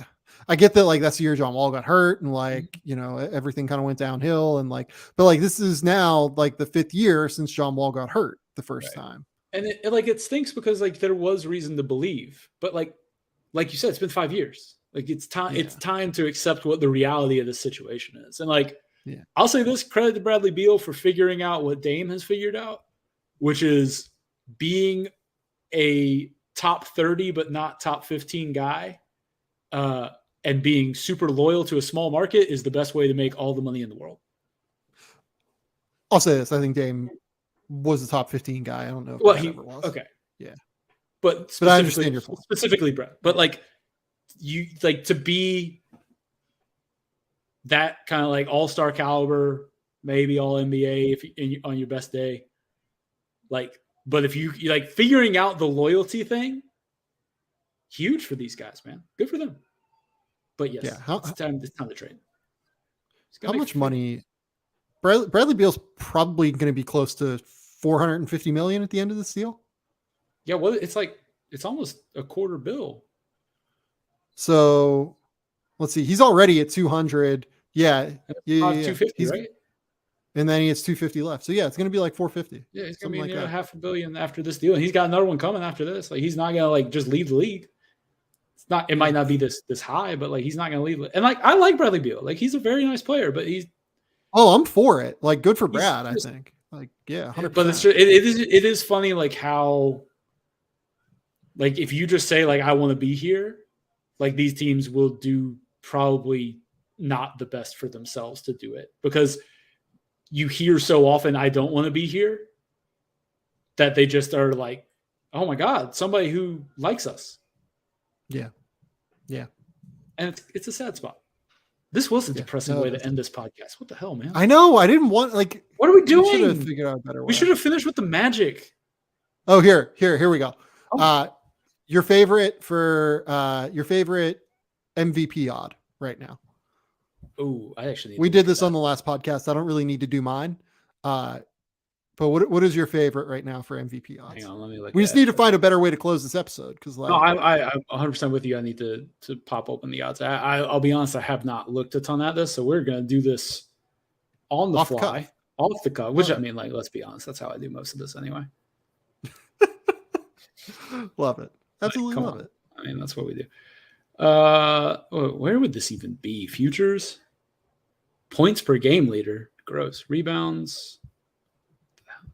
I get that like that's the year John Wall got hurt and like, everything kind of went downhill and like, but like this is now like the 5th year since John Wall got hurt the first time. And it stinks because like there was reason to believe, but like you said, it's been 5 years. Like it's time, It's time to accept what the reality of the situation is. And like, I'll say this, credit to Bradley Beal for figuring out what Dame has figured out, which is being a top 30, but not top 15 guy. And being super loyal to a small market is the best way to make all the money in the world. I'll say this. I think Dame was a top 15 guy. I don't know if he ever was. Okay. Yeah. But I understand your point. Specifically, Brett. But like you like to be that kind of like all-star caliber, maybe all NBA on your best day. Like, but if you like figuring out the loyalty thing, huge for these guys, man. Good for them. But yes, it's time to trade. How much money? Bradley Beal's probably going to be close to $450 million at the end of this deal. Yeah, well, it's almost a quarter bill. So let's see. He's already at 200. Yeah. 250, right? And then he has 250 left. So yeah, it's going to be like 450. Yeah, it's going to be like $500 million after this deal. And he's got another one coming after this. Like he's not going to like just lead the league. It might not be this high, but like he's not going to lead. And like I like Bradley Beal. Like he's a very nice player, but I'm for it. Like good for Brad, I think. Like 100%. But it is funny like how like if you just say like I want to be here, like these teams will do probably not the best for themselves to do it because you hear so often I don't want to be here that they just are like, oh my God, somebody who likes us. Yeah. Yeah. And it's a sad spot. This was a depressing way to end this podcast. What the hell, man? I know. I didn't want like. What are we doing? We should have figured out a better way. We should have finished with the Magic. Oh, here we go. Your favorite MVP odd right now. Oh, I actually we did this on the last podcast. I don't really need to do mine. But what is your favorite right now for MVP odds? Hang on, let me look. We just need to find a better way to close this episode because I'm 100% with you. I need to pop open the odds. I'll be honest, I have not looked a ton at this, so we're gonna do this on the fly, off the cuff. Which I mean, like, let's be honest, that's how I do most of this anyway. Love it, absolutely love it. I mean, that's what we do. Where would this even be? Futures, points per game leader, gross rebounds.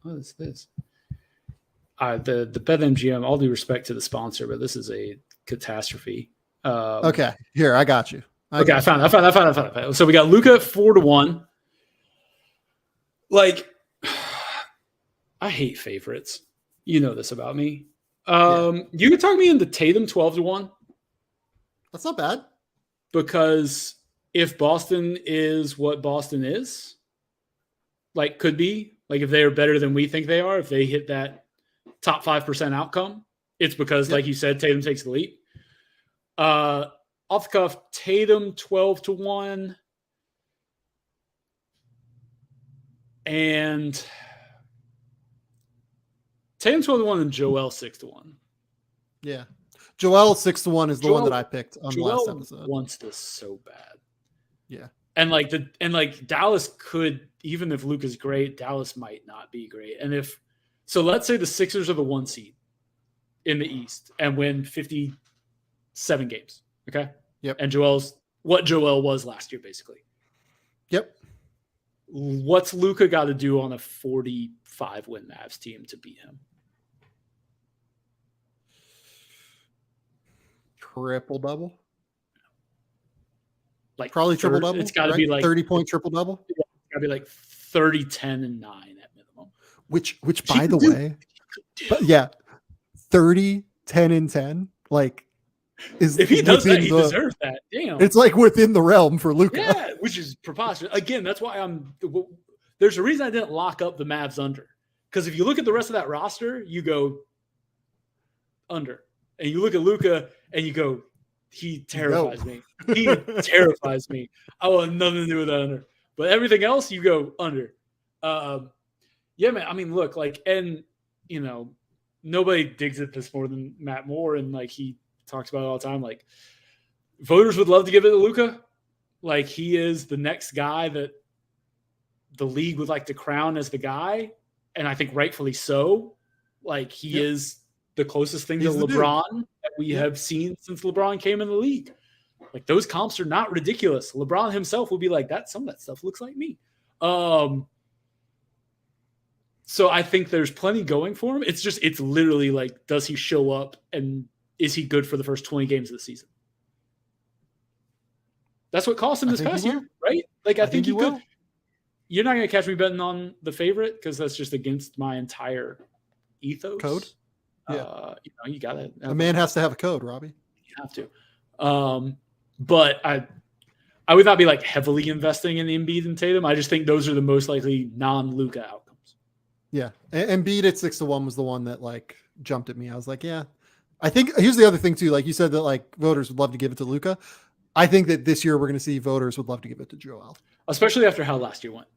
What is this? The BetMGM, all due respect to the sponsor, but this is a catastrophe. Okay, here, I got you. I found it. So we got Luka at 4-1. Like, I hate favorites. You know this about me. You could talk me into Tatum 12-1. That's not bad. Because if Boston is what Boston is, like, could be, like, if they are better than we think they are, if they hit that top 5% outcome, it's because, like you said, Tatum takes the leap. Off the cuff, Tatum 12-1. And Tatum 12-1 and Joel 6-1. Yeah. Joel 6-1 is the one that I picked on the last episode. Wants this so bad. Yeah. And like Dallas could, even if Luka's great, Dallas might not be great. And let's say the Sixers are the 1 seed in the East and win 57 games. Okay. Yep. And Joel's what Joel was last year, basically. Yep. What's Luka got to do on a 45 win Mavs team to beat him? Triple double. Like probably triple double. It's got to be like 30-point triple double. It's got to be like 30, 10, and 9 at minimum. Which by the way, but yeah, 30, 10, and 10. Like, if he does that, he deserves that. Damn, it's like within the realm for Luka. Yeah, which is preposterous. Again, that's why there's a reason I didn't lock up the Mavs under. Because if you look at the rest of that roster, you go under, and you look at Luka and you go, he terrifies me. He terrifies me. I want nothing to do with that under. But everything else, you go under. Yeah, man. I mean, look, like, and you know, nobody digs at this more than Matt Moore, and like he talks about it all the time. Like, voters would love to give it to Luka. Like, he is the next guy that the league would like to crown as the guy, and I think rightfully so. Like, he is the closest thing to LeBron that we have seen since LeBron came in the league. Like, those comps are not ridiculous. LeBron himself will be like, some of that stuff looks like me. So I think there's plenty going for him. It's literally like, does he show up and is he good for the first 20 games of the season? That's what cost him this past year, right? Like, I think he could. You're not going to catch me betting on the favorite because that's just against my entire ethos. Code? Yeah. You got to. A man has to have a code, Robbie. You have to. But I would not be like heavily investing in Embiid and Tatum. I just think those are the most likely non-Luka outcomes. Yeah. And Embiid at 6-1 was the one that like jumped at me. I was like, yeah. I think here's the other thing too. Like you said that like voters would love to give it to Luka. I think that this year we're going to see voters would love to give it to Joel. Especially after how last year went.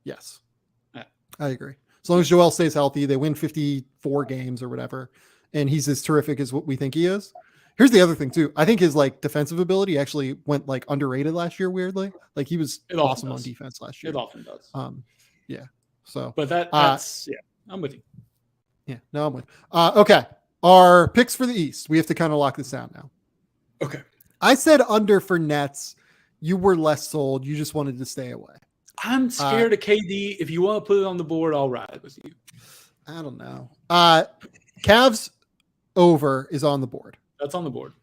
Yes. I agree. As long as Joel stays healthy, they win 54 games or whatever, and he's as terrific as what we think he is. Here's the other thing too. I think his like defensive ability actually went like underrated last year. Weirdly, like he was awesome on defense last year. It often does. Yeah. So, but that's I'm with you. Yeah. No, I'm with. Okay. Our picks for the East. We have to kind of lock this down now. Okay. I said under for Nets. You were less sold. You just wanted to stay away. I'm scared of KD. If you want to put it on the board, I'll ride with you. I don't know. Cavs over is on the board. That's on the board.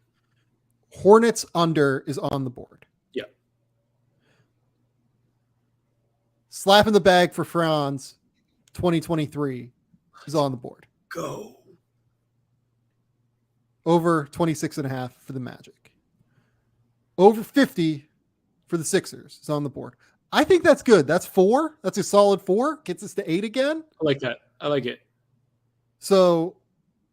Hornets under is on the board. Yeah. Slap in the bag for Franz 2023 is on the board. Go. Over 26.5 for the Magic. Over 50 for the Sixers is on the board. I think that's good. That's 4. That's a solid 4. Gets us to 8 again. I like that. I like it. So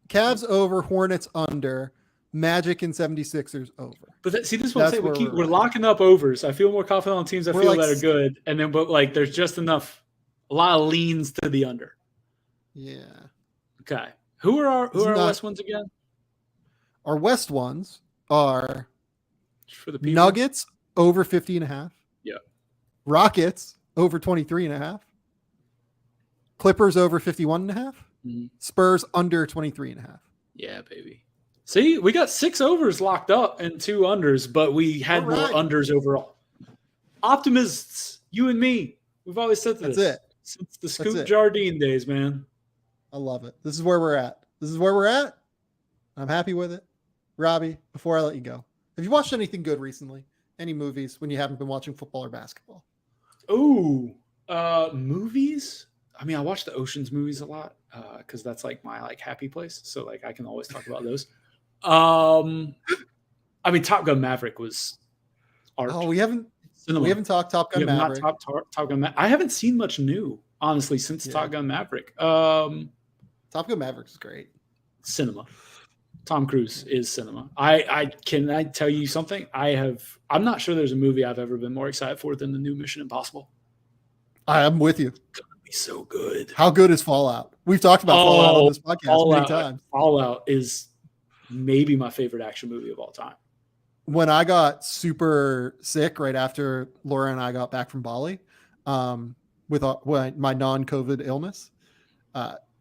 Cavs over, Hornets under, Magic and 76ers over. But this is what I'm That's saying. where We're locking up overs. I feel more confident on teams We're that like- are good. And then, but like, there's just enough, a lot of leans to the under. Yeah. Okay. Who are our West ones again? Our West ones are For the people? Nuggets over 50.5. Yeah. Rockets over 23.5. Clippers over 51.5. Mhm. Spurs under 23.5. Yeah, baby. See, we got 6 overs locked up and 2 unders, but we had All right. more unders overall. Optimists, you and me, we've always said this. That's it. Since the Scoop it. Jardine days, man. I love it. This is where we're at. I'm happy with it. Robbie, before I let you go, have you watched anything good recently? Any movies when you haven't been watching football or basketball? Ooh, movies. I mean, I watch the Oceans movies a lot because that's like my like happy place. So like I can always talk about those. I mean, Top Gun Maverick was art. Oh, we haven't Cinema. talked Top Gun We have Maverick. not Top Gun I haven't seen much new, honestly, since Top Gun Maverick. Top Gun Maverick is great. Cinema. Tom Cruise is cinema. I tell you something? I'm not sure there's a movie I've ever been more excited for than the new Mission Impossible. I'm with you. It's gonna be so good. How good is Fallout? We've talked about Fallout on this podcast many times. Fallout is maybe my favorite action movie of all time. When I got super sick right after Laura and I got back from Bali, with my non-COVID illness,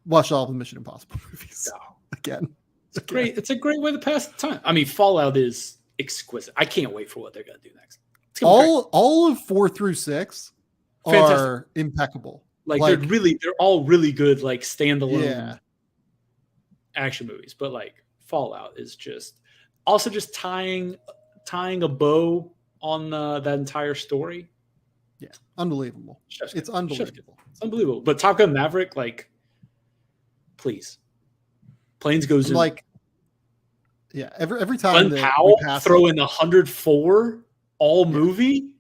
watched all of the Mission Impossible movies again. It's a great way to pass the time. I mean, Fallout is exquisite. I can't wait for what they're going to do next. All of 4 through 6 are impeccable. Like they're all really good, like standalone action movies. But like Fallout is just tying a bow on that entire story. Yeah, unbelievable. It's unbelievable. It's unbelievable. But Top Gun Maverick, like, please, planes goes in. Like, yeah, every time Glenn that Powell we pass throw in 104 all movie.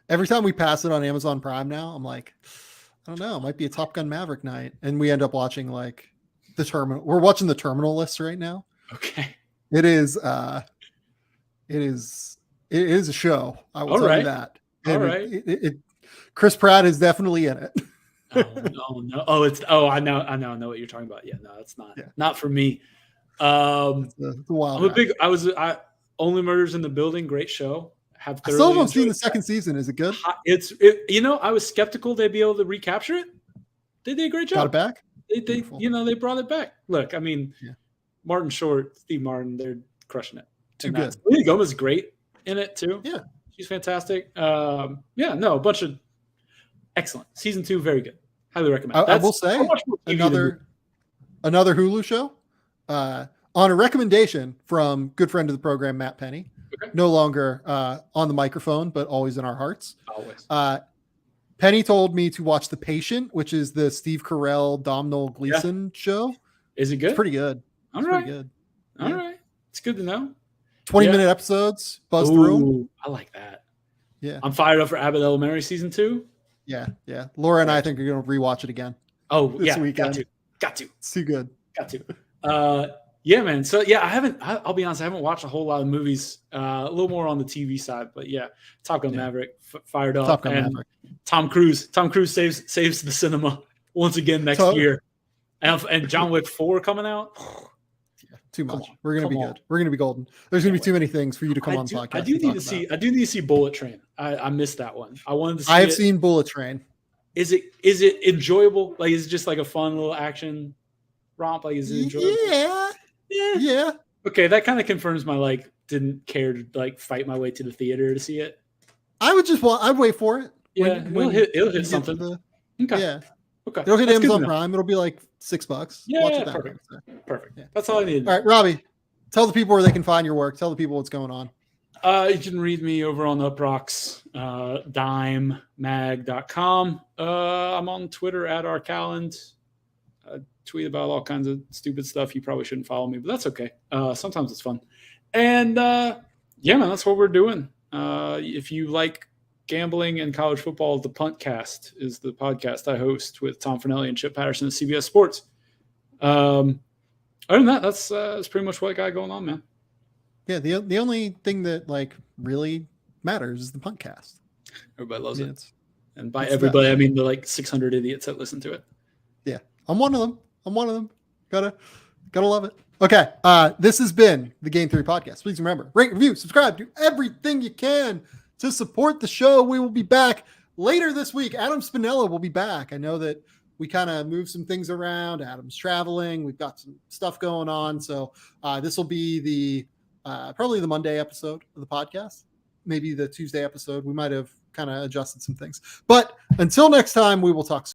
Every time we pass it on Amazon Prime now, I'm like, I don't know, it might be a Top Gun Maverick night, and we end up watching like the Terminal. We're watching the Terminal List right now. Okay, it is a show. I will tell you that. All right. Chris Pratt is definitely in it. No. I know what you're talking about. Yeah, no, it's not. Yeah. Not for me. It's a wild ride. Only Murders in the Building. Great show. I still haven't seen the second season. Is it good? I was skeptical they'd be able to recapture it. They did a great job. Got it back. They brought it back. Look, I mean, Martin Short, Steve Martin, they're crushing it. Too good. Selena Gomez is great in it too. Yeah, she's fantastic. A bunch of excellent. Season 2, very good. Highly recommend. I will say another Hulu show on a recommendation from good friend of the program, Matt Penny. Okay. No longer on the microphone, but always in our hearts. Always. Penny told me to watch The Patient, which is the Steve Carell, Domhnall Gleeson show. Is it good? It's pretty good. All right. It's good to know. 20-minute episodes, buzz through. I like that. Yeah. I'm fired up for Abbott Elementary season 2. Yeah. Laura and I think we're going to rewatch it again. Oh, this weekend. Got to. It's too good. Got to. Yeah, man. So I'll be honest, I haven't watched a whole lot of movies. A little more on the TV side, but yeah, Top Gun Maverick fired up. Top Gun Maverick. Tom Cruise saves the cinema once again next year. And John Wick 4 coming out. Too much. We're gonna be good. We're gonna be golden. There's gonna be too many things for you to come on the podcast. I do need to see Bullet Train. I missed that one. I wanted to see I have seen Bullet Train. Is it enjoyable? Like, is it just like a fun little action romp? Like, is it enjoyable? Yeah. Okay, that kind of confirms my didn't care to fight my way to the theater to see it. I'd wait for it. Yeah, it'll hit something. Okay. Yeah. Okay. It'll hit Amazon Prime. It'll be like $6. Yeah, watch it perfect. Yeah. That's all I need. All right, Robbie, tell the people where they can find your work. Tell the people what's going on. You can read me over on Uproxx, dimemag.com. I'm on Twitter at @rkalland. I tweet about all kinds of stupid stuff. You probably shouldn't follow me, but that's okay. Sometimes it's fun. And man, that's what we're doing. If you like gambling and college football, the Puntcast is the podcast I host with Tom Fornelli and Chip Patterson at CBS Sports. Other than that, that's pretty much what I got going on, man. Yeah, the only thing that like really matters is the podcast. Everybody loves I mean, it. And by it's everybody, I mean the like 600 idiots that listen to it. Yeah, I'm one of them. Gotta love it. Okay, this has been the Game Theory Podcast. Please remember, rate, review, subscribe, do everything you can to support the show. We will be back later this week. Adam Spinella will be back. I know that we kind of moved some things around. Adam's traveling. We've got some stuff going on. So this will be the probably the Monday episode of the podcast, maybe the Tuesday episode. We might have kind of adjusted some things. But until next time, we will talk soon.